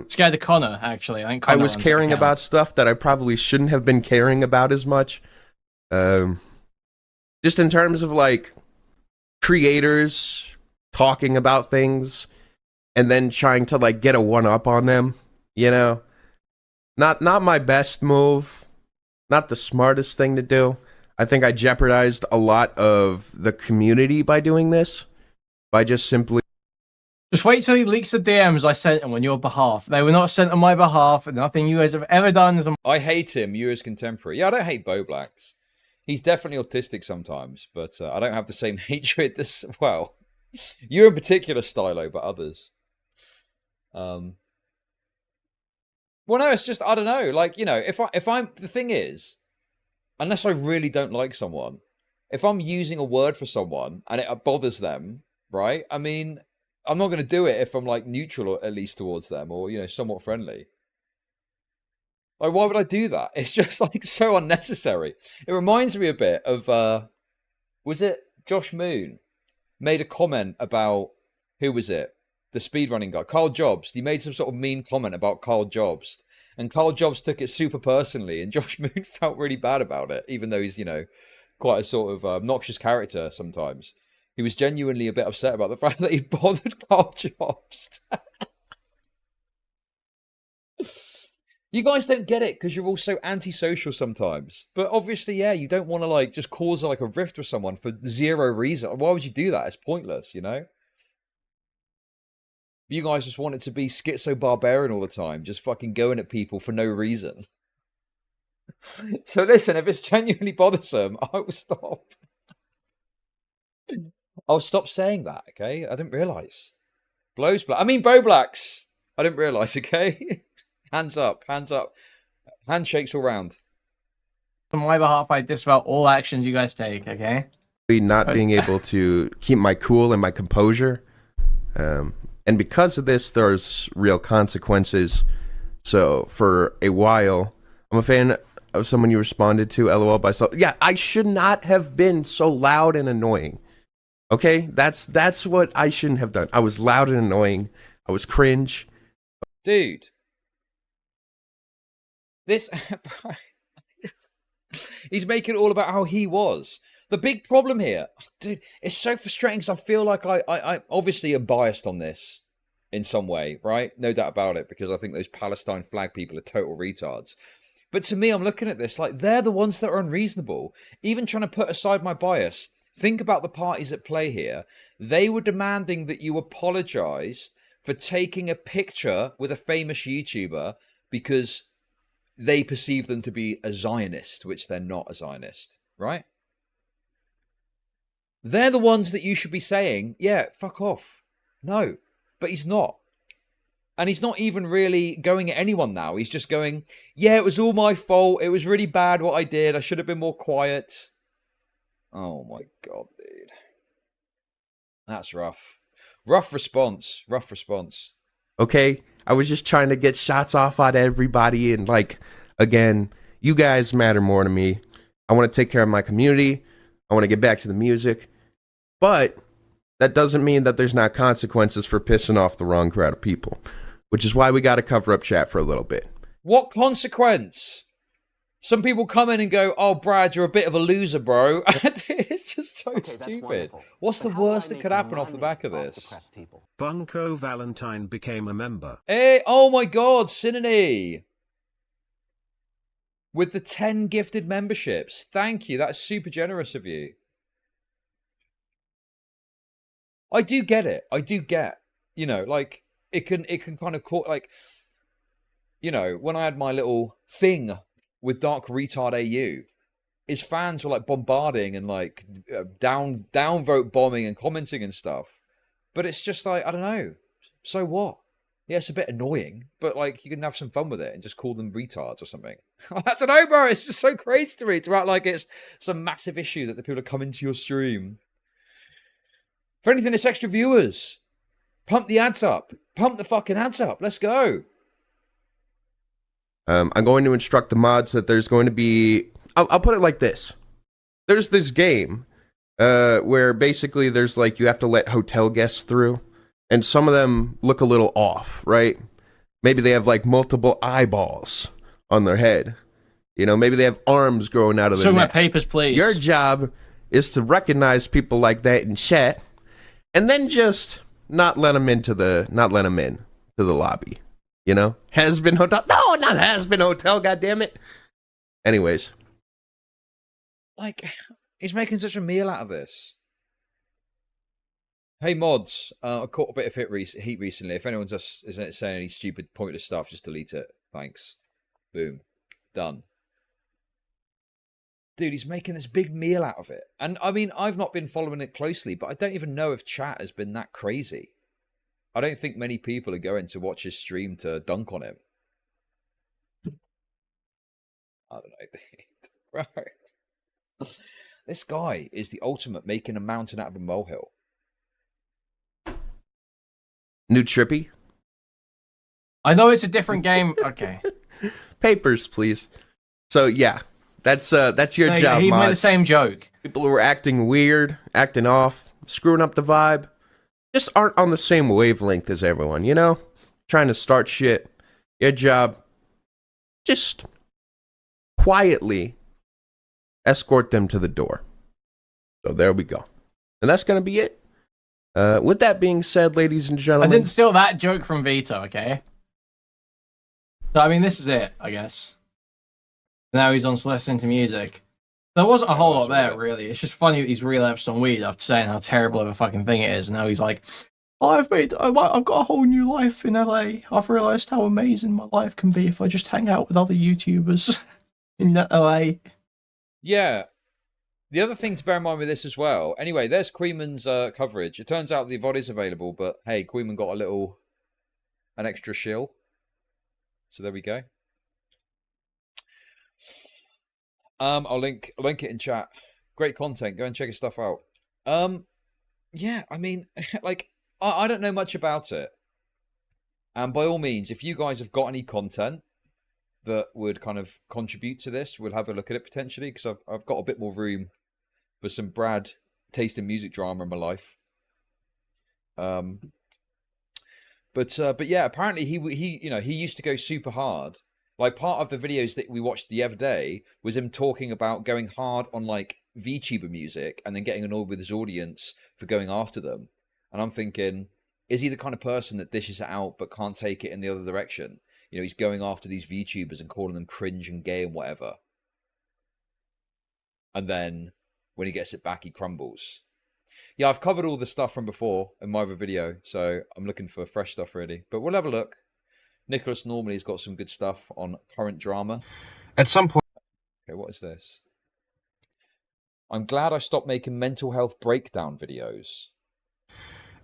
Scared of Connor, actually. I think I Connor was runs caring the account. about stuff that I probably shouldn't have been caring about as much. Just in terms of like creators talking about things and then trying to like get a one-up on them, you know? Not my best move, not the smartest thing to do. I think I jeopardized a lot of the community by doing this, by just simply... Just wait till he leaks the DMs I sent him on your behalf. They were not sent on my behalf, and nothing you guys have ever done is on... I hate him, you as contemporary. Yeah, I don't hate Bo Blacks. He's definitely autistic sometimes, but I don't have the same hatred as... Well, you in particular, Stylo, but others. Well, no, it's just, I don't know. Like, you know, if I'm... The thing is, unless I really don't like someone, if I'm using a word for someone and it bothers them, right? I mean... I'm not going to do it if I'm like neutral or at least towards them or, you know, somewhat friendly. Like, why would I do that? It's just like so unnecessary. It reminds me a bit of, was it Josh Moon made a comment about, who was it? The speedrunning guy, Carl Jobs. He made some sort of mean comment about Carl Jobs, and Carl Jobs took it super personally, and Josh Moon felt really bad about it, even though he's, you know, quite a sort of obnoxious character sometimes. He was genuinely a bit upset about the fact that he bothered Carl Jobs. You guys don't get it because you're all so antisocial sometimes. But obviously, yeah, you don't want to like just cause like a rift with someone for zero reason. Why would you do that? It's pointless, you know? You guys just want it to be schizo-barbarian all the time, just fucking going at people for no reason. So listen, if it's genuinely bothersome, I will stop. I'll stop saying that, okay? I didn't realise. Blows black. I mean, Bo Blacks. I didn't realise, okay? Hands up, hands up. Handshakes all round. On my behalf, I disavow all actions you guys take, okay? Not being able to keep my cool and my composure. And because of this, there's real consequences. So for a while, I'm a fan of someone you responded to, LOL, by so. Yeah, I should not have been so loud and annoying. Okay, that's what I shouldn't have done. I was loud and annoying. I was cringe. Dude. This... He's making it all about how he was. The big problem here... Dude, it's so frustrating because I feel like I obviously am biased on this in some way, right? No doubt about it, because I think those Palestine flag people are total retards. But to me, I'm looking at this like they're the ones that are unreasonable. Even trying to put aside my bias... Think about the parties at play here. They were demanding that you apologise for taking a picture with a famous YouTuber because they perceive them to be a Zionist, which they're not a Zionist, right? They're the ones that you should be saying, yeah, fuck off. No, but he's not. And he's not even really going at anyone now. He's just going, yeah, it was all my fault. It was really bad what I did. I should have been more quiet. Oh my God, dude. That's rough. Rough response. Rough response. Okay, I was just trying to get shots off at everybody, and like, again, you guys matter more to me. I want to take care of my community. I want to get back to the music. But that doesn't mean that there's not consequences for pissing off the wrong crowd of people, which is why we got to cover up chat for a little bit. What consequence? Some people come in and go, oh, Brad, you're a bit of a loser, bro. It's just so stupid. What's the worst that could happen off the back of this? Bunko Valentine became a member. Hey, oh my God, Sinany. With the 10 gifted memberships. Thank you. That's super generous of you. I do get it. I do get, you know, like, it can kind of call, like, you know, when I had my little thing with Dark Retard AU, his fans were like bombarding and like downvote bombing and commenting and stuff. But it's just like, I don't know. So what? Yeah, it's a bit annoying, but like you can have some fun with it and just call them retards or something. I don't know, bro. It's just so crazy to me to act like it's some massive issue that the people are coming to your stream. For anything, it's extra viewers. Pump the ads up. Pump the fucking ads up. Let's go. I'm going to instruct the mods that there's going to be... I'll put it like this. There's this game where basically there's like you have to let hotel guests through. And some of them look a little off, right? Maybe they have like multiple eyeballs on their head. You know, maybe they have arms growing out of their neck. So my papers, please. Your job is to recognize people like that in chat and then just not let them into the lobby. You know? Has been hotel. No, not has been hotel, goddammit. Anyways. like, he's making such a meal out of this. Hey mods, I caught a bit of heat recently. If anyone's just saying any stupid, pointless stuff, just delete it. Thanks. Boom. Done. Dude, he's making this big meal out of it. And I mean, I've not been following it closely, but I don't even know if chat has been that crazy. I don't think many people are going to watch his stream to dunk on him. I don't know. Right. This guy is the ultimate making a mountain out of a molehill. New Trippy? I know it's a different game. Okay. Papers, please. So, yeah. That's your job, He made the mods. same joke. People who are acting weird, acting off, screwing up the vibe, just aren't on the same wavelength as everyone, you know? Trying to start shit. Your job, just quietly escort them to the door. So there we go. And that's going to be it. With that being said, ladies and I gentlemen... didn't steal that joke from Vito, okay? So, I mean, this is it, I guess. Now he's on to listening to music. There wasn't a whole lot there, really. It's just funny that he's relapsed on weed after saying how terrible of a fucking thing it is. And now he's like, I've got a whole new life in LA. I've realised how amazing my life can be if I just hang out with other YouTubers in LA. Yeah. The other thing to bear in mind with this as well. Anyway, there's Queeman's coverage. It turns out the VOD is available, but hey, Queeman got an extra shill. So there we go. I'll link it in chat. Great content. Go and check his stuff out. Yeah, I mean, like, I don't know much about it. And by all means, if you guys have got any content that would kind of contribute to this, we'll have a look at it potentially, because I've got a bit more room for some Brad taste in music drama in my life. But yeah, apparently he used to go super hard. Like, part of the videos that we watched the other day was him talking about going hard on, like, VTuber music and then getting annoyed with his audience for going after them. And I'm thinking, is he the kind of person that dishes it out but can't take it in the other direction? You know, he's going after these VTubers and calling them cringe and gay and whatever. And then when he gets it back, he crumbles. Yeah, I've covered all the stuff from before in my other video, so I'm looking for fresh stuff, really. But we'll have a look. Nicholas normally has got some good stuff on current drama. At some point... Okay, what is this? I'm glad I stopped making mental health breakdown videos.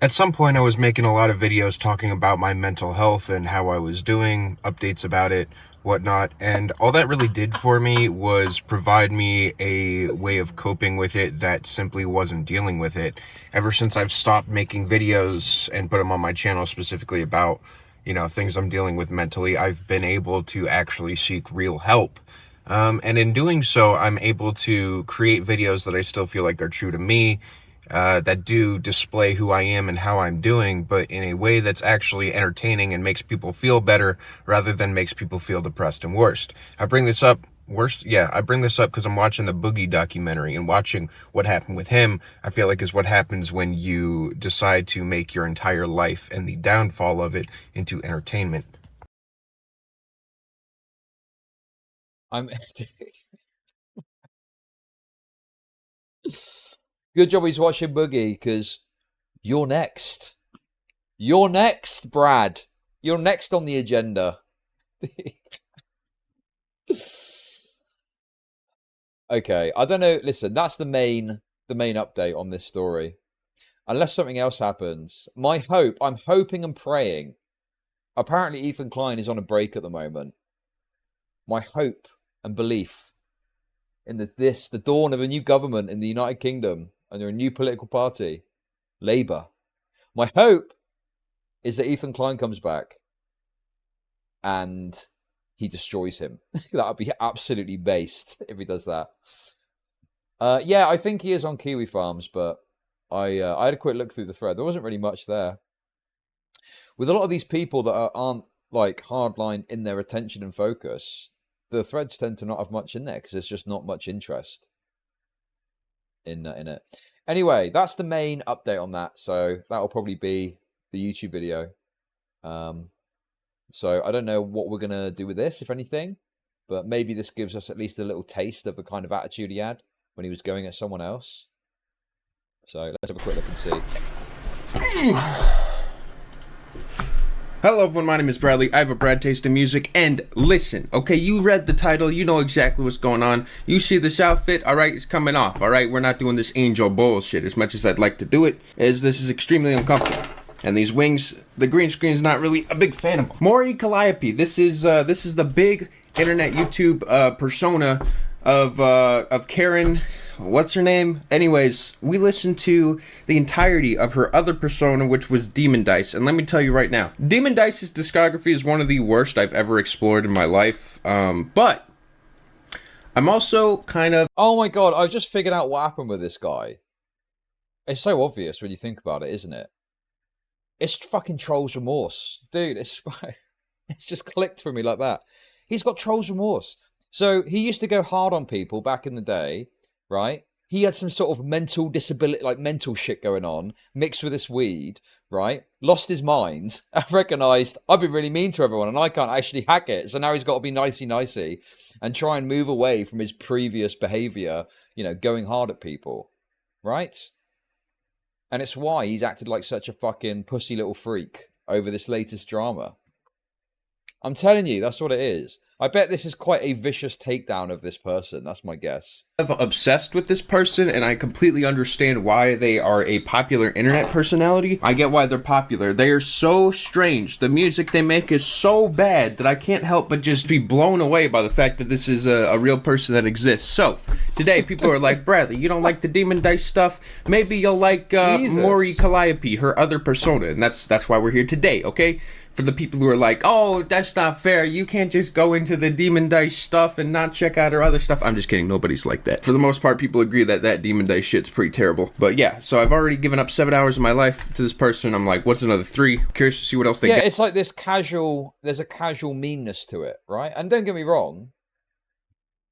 At some point, I was making a lot of videos talking about my mental health and how I was doing, updates about it, whatnot, and all that really did for me was provide me a way of coping with it that simply wasn't dealing with it. Ever since I've stopped making videos and put them on my channel specifically about, you know, things I'm dealing with mentally, I've been able to actually seek real help. And in doing so, I'm able to create videos that I still feel like are true to me, that do display who I am and how I'm doing, but in a way that's actually entertaining and makes people feel better rather than makes people feel depressed and worse. I bring this up because I'm watching the Boogie documentary, and watching what happened with him, I feel like is what happens when you decide to make your entire life and the downfall of it into entertainment. Good job he's watching Boogie, because you're next. You're next, Brad. You're next on the agenda. Okay, I don't know. Listen, that's the main update on this story. Unless something else happens. I'm hoping and praying. Apparently Ethan Klein is on a break at the moment. My hope and belief in the dawn of a new government in the United Kingdom under a new political party, Labour. My hope is that Ethan Klein comes back and he destroys him. That would be absolutely based if he does that. Yeah, I think he is on Kiwi Farms, but I had a quick look through the thread. There wasn't really much there. With a lot of these people that aren't like hardline in their attention and focus, the threads tend to not have much in there because there's just not much interest in it. Anyway, that's the main update on that. So that'll probably be the YouTube video. So I don't know what we're going to do with this, if anything, but maybe this gives us at least a little taste of the kind of attitude he had. when he was going at someone else. So let's have a quick look and see. Hello everyone, my name is Bradley. I have a Brad taste in music, and listen, okay, you read the title, you know exactly what's going on. You see this outfit, alright, it's coming off, alright? We're not doing this angel bullshit as much as I'd like to do it, as this is extremely uncomfortable. And these wings, the green screen is not really a big fan of them. Maury Calliope, this is the big internet YouTube persona of Karen. What's her name? Anyways, we listened to the entirety of her other persona, which was Demon Dice. And let me tell you right now, Demon Dice's discography is one of the worst I've ever explored in my life. But I'm also kind of... Oh my god, I've just figured out what happened with this guy. It's so obvious when you think about it, isn't it? It's fucking Trolls Remorse. Dude, it's just clicked for me like that. He's got Trolls Remorse. So he used to go hard on people back in the day, right? He had some sort of mental disability, like mental shit going on, mixed with this weed, right? Lost his mind and recognised, I've been really mean to everyone and I can't actually hack it. So now he's got to be nicey and try and move away from his previous behaviour, you know, going hard at people, right? And it's why he's acted like such a fucking pussy little freak over this latest drama. I'm telling you, that's what it is. I bet this is quite a vicious takedown of this person. That's my guess. I'm obsessed with this person, and I completely understand why they are a popular internet personality. I get why they're popular. They are so strange. The music they make is so bad that I can't help but just be blown away by the fact that this is a real person that exists. So, today people are like, Bradley, you don't like the Demon Dice stuff? Maybe you'll like Maury Calliope, her other persona, and that's why we're here today, okay? For the people who are like, oh, that's not fair. You can't just go into the Demon Dice stuff and not check out her other stuff. I'm just kidding. Nobody's like that. For the most part, people agree that Demon Dice shit's pretty terrible. But yeah, so I've already given up 7 hours of my life to this person. I'm like, what's another 3? Curious to see what else they got. Yeah, it's like this casual, there's a casual meanness to it, right? And don't get me wrong,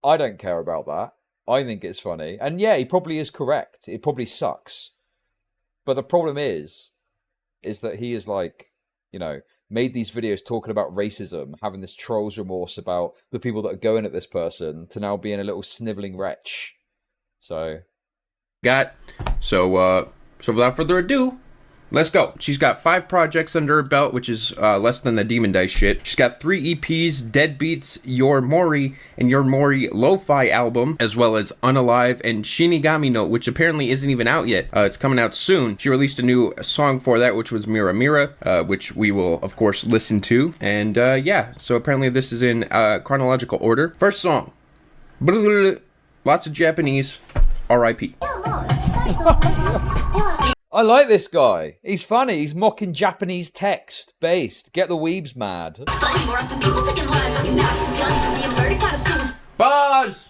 I don't care about that. I think it's funny. And yeah, he probably is correct. It probably sucks. But the problem is that he is like, you know, made these videos talking about racism, having this Trolls Remorse about the people that are going at this person, to now being a little sniveling wretch. So without further ado, let's go. She's got 5 projects under her belt, which is less than the Demon Dice shit. She's got 3 EPs, Deadbeats, Your Mori, and Your Mori Lo-Fi album, as well as Unalive and Shinigami no, which apparently isn't even out yet. It's coming out soon. She released a new song for that, which was Mira Mira, which we will, of course, listen to. And yeah, so apparently this is in chronological order. First song. Lots of Japanese. R.I.P. I like this guy. He's funny. He's mocking Japanese text based. Get the weebs mad. Buzz!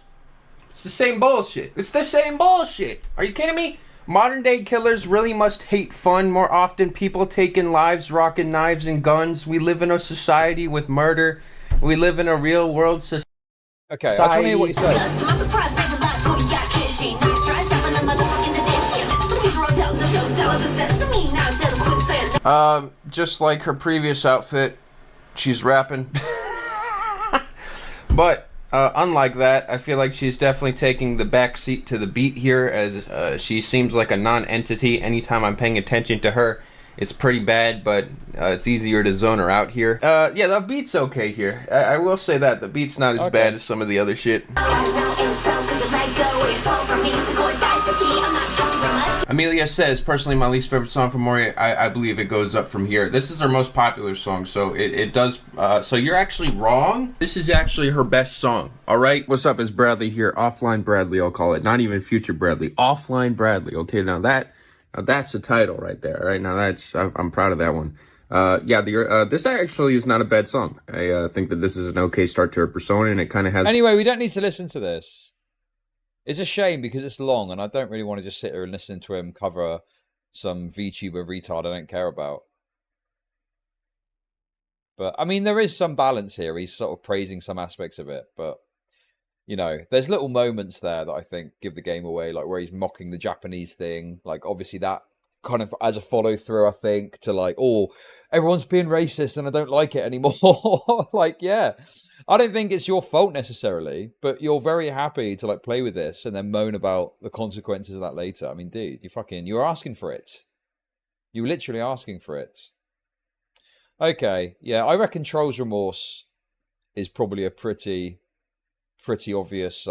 It's the same bullshit. It's the same bullshit. Are you kidding me? Modern day killers really must hate fun. More often, people taking lives, rocking knives and guns. We live in a society with murder. We live in a real world society. Okay, I just want to hear what he says. Just like her previous outfit, she's rapping. But unlike that, I feel like she's definitely taking the back seat to the beat here, as she seems like a non-entity. Anytime I'm paying attention to her, it's pretty bad, but it's easier to zone her out here. Yeah, the beat's okay here. I will say that. The beat's not as bad as some of the other shit. Amelia says, personally, my least favorite song from Maury, I believe it goes up from here. This is her most popular song, so it does. So you're actually wrong. This is actually her best song, all right? What's up, it's Bradley here. Offline Bradley, I'll call it. Not even future Bradley. Offline Bradley. Okay, now that's the title right there. Right now, I'm proud of that one. Yeah, this actually is not a bad song. I think that this is an okay start to her persona, and it kind of has... Anyway, we don't need to listen to this. It's a shame because it's long, and I don't really want to just sit here and listen to him cover some VTuber retard I don't care about. But, I mean, there is some balance here. He's sort of praising some aspects of it, but, you know, there's little moments there that I think give the game away, like where he's mocking the Japanese thing. Like, obviously that kind of as a follow through, I think, to like, oh, everyone's being racist and I don't like it anymore. Like, yeah, I don't think it's your fault necessarily, but you're very happy to like play with this and then moan about the consequences of that later. I mean, dude, you're asking for it. You're literally asking for it. Okay, yeah, I reckon trolls remorse is probably a pretty obvious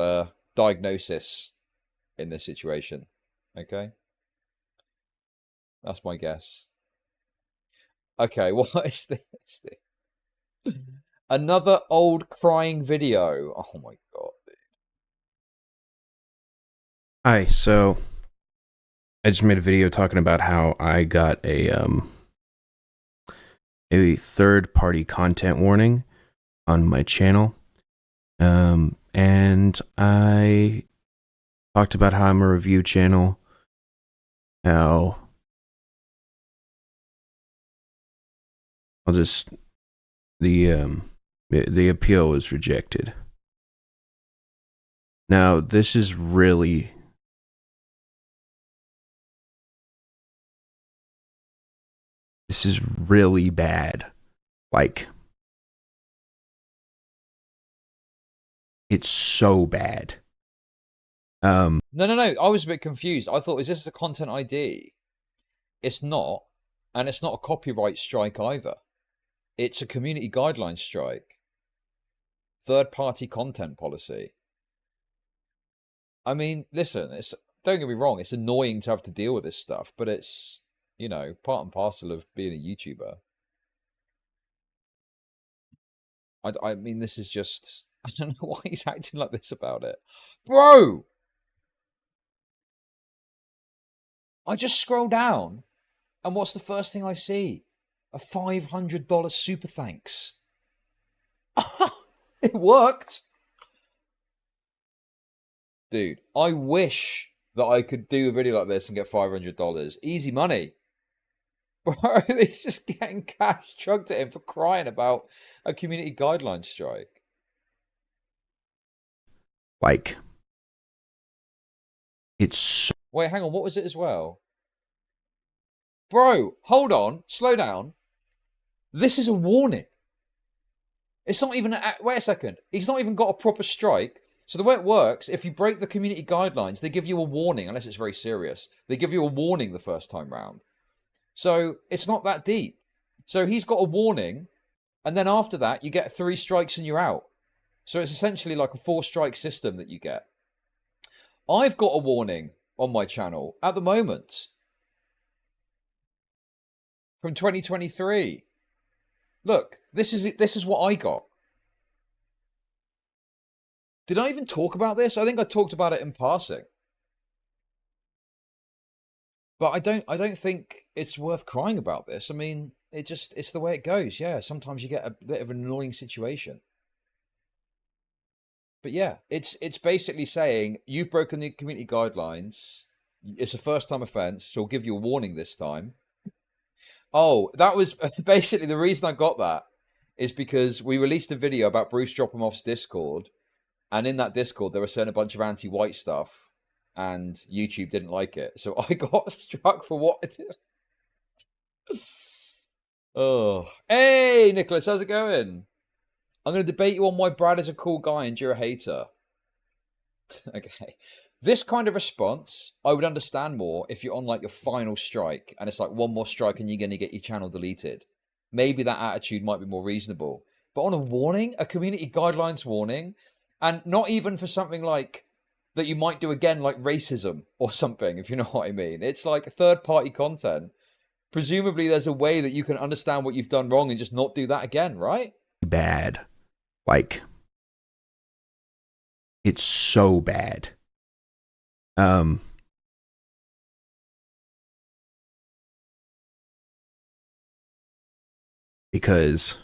diagnosis in this situation. Okay, that's my guess. Okay, what is this? Another old crying video. Oh my god. Hi, so I just made a video talking about how I got a third-party content warning on my channel. And I talked about how I'm a review channel, how the appeal was rejected. Now, this is really bad. Like, it's so bad. No. I was a bit confused. I thought, is this a content ID? It's not, and it's not a copyright strike either. It's a community guidelines strike. Third-party content policy. I mean, listen, don't get me wrong, it's annoying to have to deal with this stuff, but it's, you know, part and parcel of being a YouTuber. I mean, this is just, I don't know why he's acting like this about it. Bro! I just scroll down, and what's the first thing I see? A $500 super thanks. It worked. Dude, I wish that I could do a video like this and get $500. Easy money. Bro, he's just getting cash chugged at him for crying about a community guideline strike. Like, it's so... Wait, hang on, what was it as well? Bro, hold on, slow down. This is a warning. It's not even wait a second. He's not even got a proper strike. So the way it works, if you break the community guidelines, they give you a warning, unless it's very serious. They give you a warning the first time round. So it's not that deep. So he's got a warning, and then after that, you get 3 strikes and you're out. So it's essentially like a 4-strike system that you get. I've got a warning on my channel at the moment from 2023. Look, this is what I got. Did I even talk about this? I think I talked about it in passing. But I don't think it's worth crying about this. I mean, it's the way it goes. Yeah, sometimes you get a bit of an annoying situation. But yeah, it's basically saying you've broken the community guidelines. It's a first-time offense, so we'll give you a warning this time. Oh, that was basically the reason I got that is because we released a video about Bruce Dropomoff's Discord, and in that Discord they were saying a bunch of anti-white stuff, and YouTube didn't like it, so I got struck for what it is. Oh, hey Nicholas, how's it going? I'm going to debate you on why Brad is a cool guy and you're a hater. Okay. This kind of response, I would understand more if you're on like your final strike and it's like one more strike and you're going to get your channel deleted. Maybe that attitude might be more reasonable. But on a warning, a community guidelines warning, and not even for something like that you might do again, like racism or something, if you know what I mean. It's like third-party content. Presumably there's a way that you can understand what you've done wrong and just not do that again, right? Bad. Like, it's so bad. Because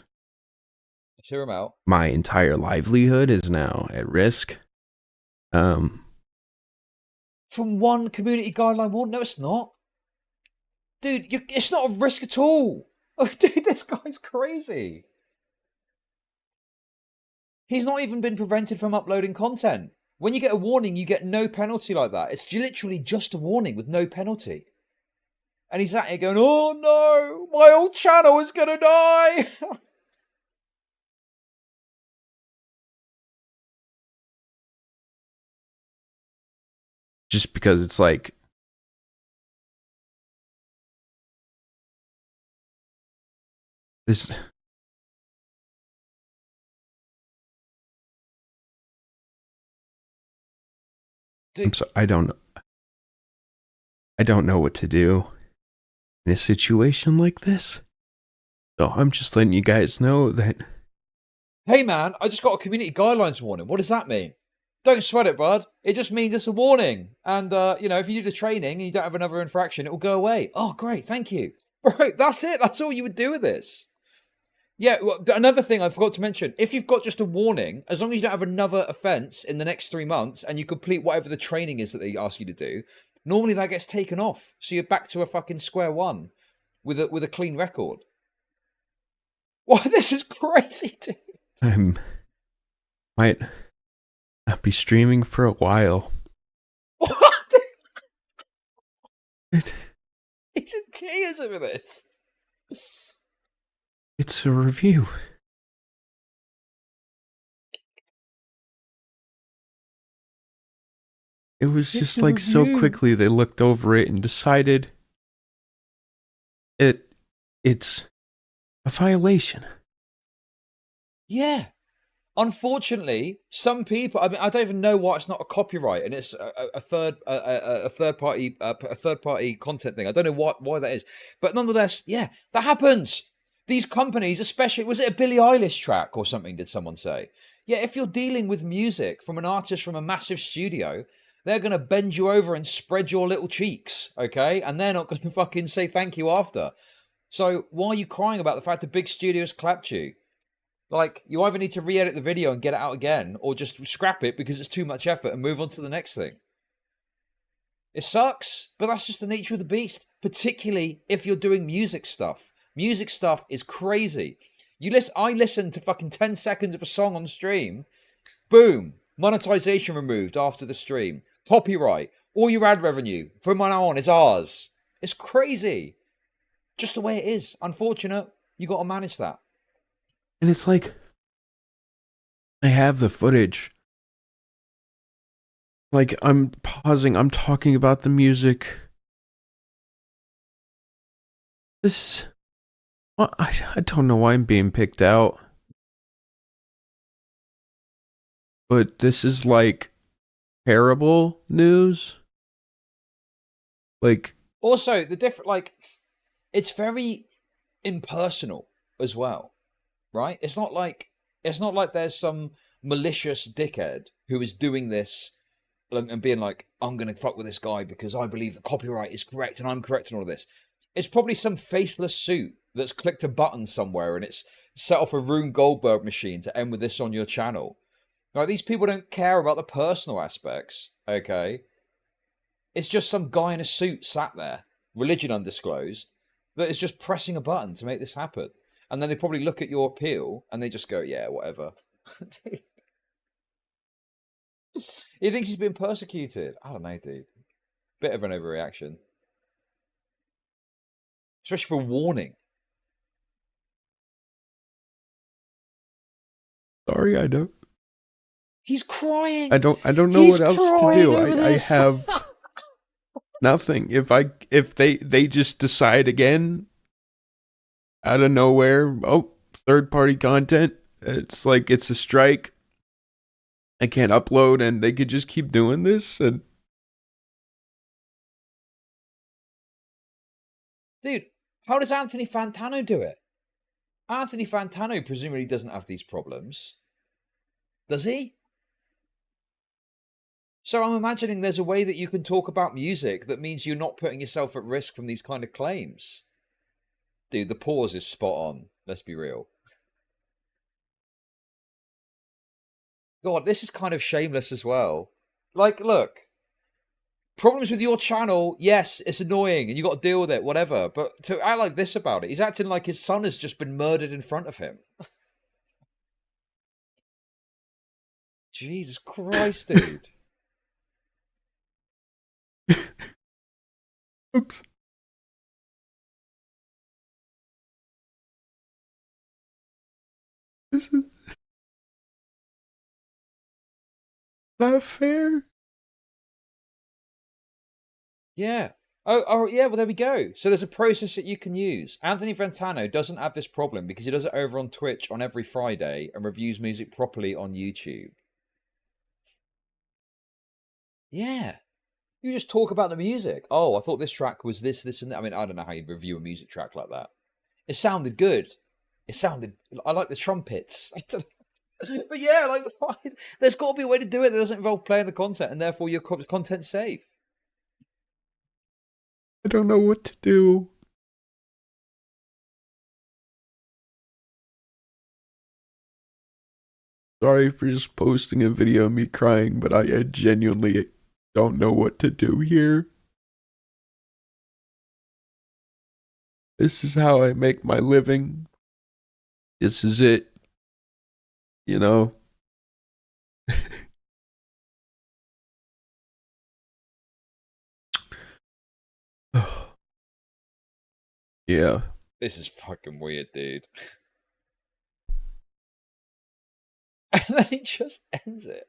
Let's hear him out. my entire livelihood is now at risk. From one community guideline warning? No, it's not. Dude, it's not a risk at all. Oh, dude, this guy's crazy. He's not even been prevented from uploading content. When you get a warning, you get no penalty like that. It's literally just a warning with no penalty. And he's at it going, oh no, my old channel is going to die. Just because it's like, this. Dude. I don't know what to do in a situation like this. So I'm just letting you guys know that. Hey man, I just got a community guidelines warning. What does that mean? Don't sweat it, bud. It just means it's a warning. And, if you do the training and you don't have another infraction, it will go away. Oh, great. Thank you. Bro, that's it. That's all you would do with this. Yeah, well, another thing I forgot to mention. If you've got just a warning, as long as you don't have another offense in the next 3 months and you complete whatever the training is that they ask you to do, normally that gets taken off. So you're back to a fucking square one with a clean record. Wow, this is crazy, dude. Might not be streaming for a while. What? He's in tears over this. It's a review. It was just like so quickly they looked over it and decided it's a violation. Yeah. Unfortunately, some people. I mean, I don't even know why it's not a copyright, and it's a third party content thing. I don't know why that is, but nonetheless, yeah, that happens. These companies, especially, was it a Billie Eilish track or something? Did someone say? Yeah, if you're dealing with music from an artist from a massive studio, they're going to bend you over and spread your little cheeks, okay? And they're not going to fucking say thank you after. So why are you crying about the fact that big studios clapped you? Like, you either need to re-edit the video and get it out again, or just scrap it because it's too much effort and move on to the next thing. It sucks, but that's just the nature of the beast, particularly if you're doing music stuff. Music stuff is crazy. I listened to fucking 10 seconds of a song on stream. Boom. Monetization removed after the stream. Copyright. All your ad revenue from now on is ours. It's crazy. Just the way it is. Unfortunate. You got to manage that. And it's like, I have the footage. Like, I'm pausing, I'm talking about the music. This is... Well, I don't know why I'm being picked out. But this is like terrible news. Like... Also, it's very impersonal as well. Right? It's not like there's some malicious dickhead who is doing this and being like, I'm going to fuck with this guy because I believe the copyright is correct and I'm correct in all of this. It's probably some faceless suit that's clicked a button somewhere and it's set off a Rune Goldberg machine to end with this on your channel. Like, these people don't care about the personal aspects, okay? It's just some guy in a suit sat there, religion undisclosed, that is just pressing a button to make this happen. And then they probably look at your appeal and they just go, yeah, whatever. He thinks he's been persecuted. I don't know, dude. Bit of an overreaction. Especially for warning. Sorry, I don't. He's crying. I don't know what else to do. I have nothing. If they just decide again out of nowhere, oh, third-party content, it's like it's a strike. I can't upload, and they could just keep doing this. And dude, how does Anthony Fantano do it? Anthony Fantano presumably doesn't have these problems. Does he? So I'm imagining there's a way that you can talk about music that means you're not putting yourself at risk from these kind of claims. Dude, the pause is spot on. Let's be real. God, this is kind of shameless as well. Like, look. Problems with your channel, yes, it's annoying and you got to deal with it, whatever. But to act like this about it, he's acting like his son has just been murdered in front of him. Jesus Christ, dude. Oops. This is not fair. Yeah. Oh, yeah, well, there we go. So there's a process that you can use. Anthony Fantano doesn't have this problem because he does it over on Twitch on every Friday and reviews music properly on YouTube. Yeah. You just talk about the music. Oh, I thought this track was this, and that. I mean, I don't know how you'd review a music track like that. It sounded good. I like the trumpets. But yeah, like, there's got to be a way to do it that doesn't involve playing the content and therefore your content's safe. I don't know what to do. Sorry for just posting a video of me crying, but I genuinely don't know what to do here. This is how I make my living. This is it. You know? Yeah. This is fucking weird, dude. And then he just ends it.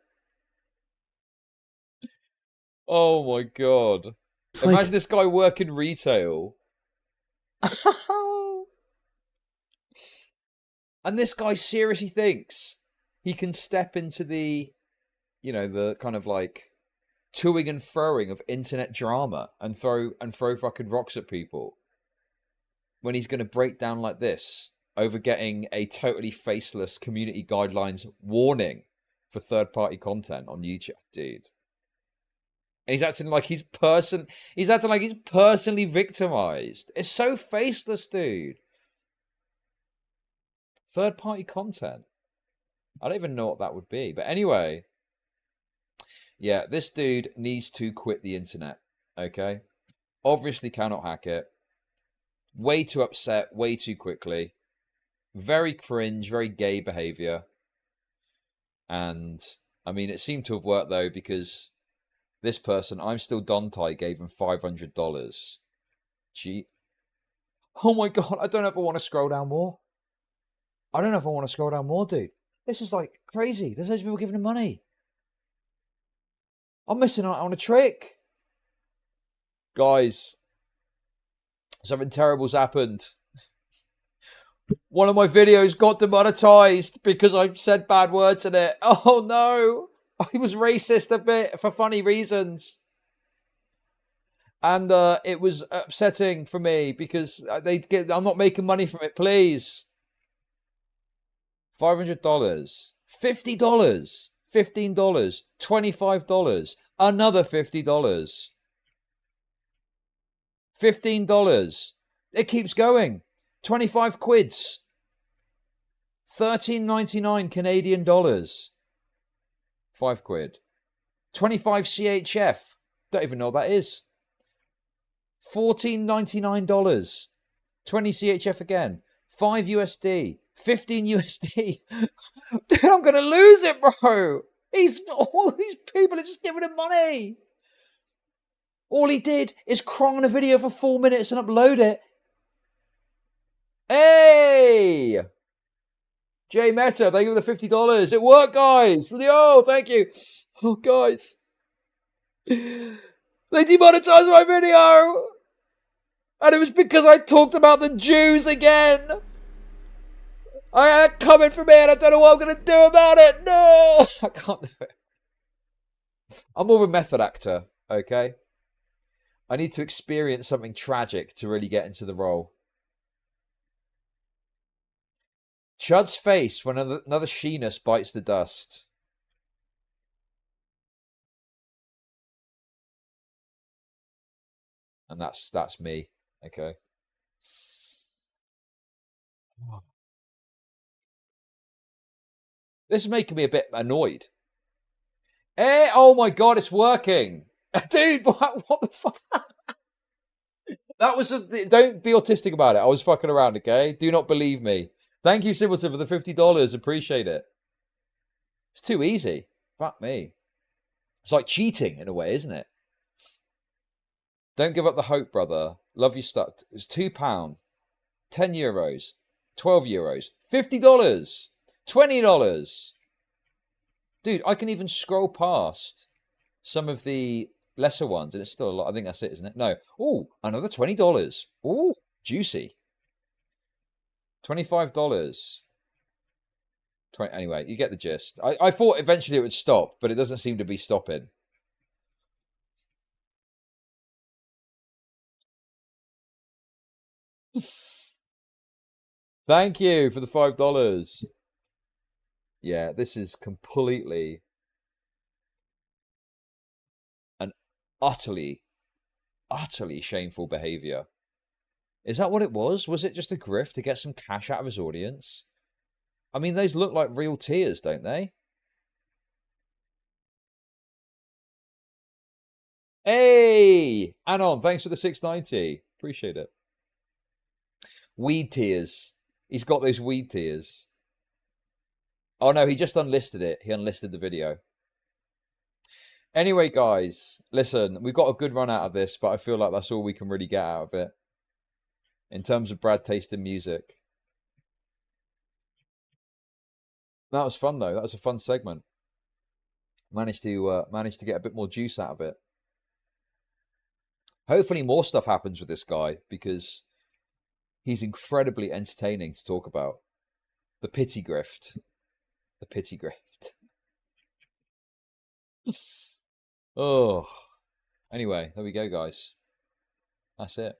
Oh my god. It's Imagine like, this guy working retail. And this guy seriously thinks he can step into the, the kind of like toing and froing of internet drama and throw fucking rocks at people when he's going to break down like this over getting a totally faceless community guidelines warning for third-party content on YouTube, dude. And he's acting like he's personally victimized. It's so faceless, dude. Third-party content. I don't even know what that would be. But anyway, yeah, this dude needs to quit the internet, okay? Obviously cannot hack it. Way too upset, way too quickly. Very cringe, very gay behavior. And, I mean, it seemed to have worked, though, because this person, I'm Still Dante, gave him $500. Gee. Oh my god, I don't know if I want to scroll down more. Dude. This is, like, crazy. There's loads of people giving him money. I'm missing out on a trick. Guys, something terrible's happened. One of my videos got demonetized because I said bad words in it. Oh no. I was racist a bit for funny reasons. And it was upsetting for me because I'm not making money from it, please. $500. $50. $15. $25. Another $50. $15. It keeps going. 25 quids. $13.99 Canadian dollars. 5 quid. 25 CHF. Don't even know what that is. $14.99. 20 CHF again. 5 USD. 15 USD. Dude, I'm going to lose it, bro. All these people are just giving him money. All he did is crawl on a video for 4 minutes and upload it. Hey! J Meta, thank you for the $50. It worked, guys. Leo, thank you. Oh, guys. They demonetized my video. And it was because I talked about the Jews again. I had it coming for me and I don't know what I'm going to do about it. No, I can't do it. I'm more of a method actor, okay? I need to experience something tragic to really get into the role. Chud's face when another sheenus bites the dust. And that's me, okay? This is making me a bit annoyed. Hey, oh my god, it's working. Dude, what the fuck? That was don't be autistic about it. I was fucking around, okay? Do not believe me. Thank you, Simpleton, for the $50. Appreciate it. It's too easy. Fuck me. It's like cheating in a way, isn't it? Don't give up the hope, brother. Love you stuck. It's £2, €10, €12, $50, $20. Dude, I can even scroll past some of the lesser ones, and it's still a lot. I think that's it, isn't it? No. Oh, another $20. Oh, juicy. $25. Anyway, you get the gist. I thought eventually it would stop, but it doesn't seem to be stopping. Thank you for the $5. Yeah, this is completely an utterly shameful behavior. Is that what it was? Was it just a grift to get some cash out of his audience? I mean, those look like real tears, don't they? Hey, Anon, thanks for the 690. Appreciate it. Weed tears. He's got those weed tears. Oh no, he just unlisted it. He unlisted the video. Anyway, guys, listen, we've got a good run out of this, but I feel like that's all we can really get out of it. In terms of Brad tasting music. That was fun though. That was a fun segment. Managed to get a bit more juice out of it. Hopefully more stuff happens with this guy because he's incredibly entertaining to talk about. The pity grift. The pity grift. Oh. Anyway, there we go, guys. That's it.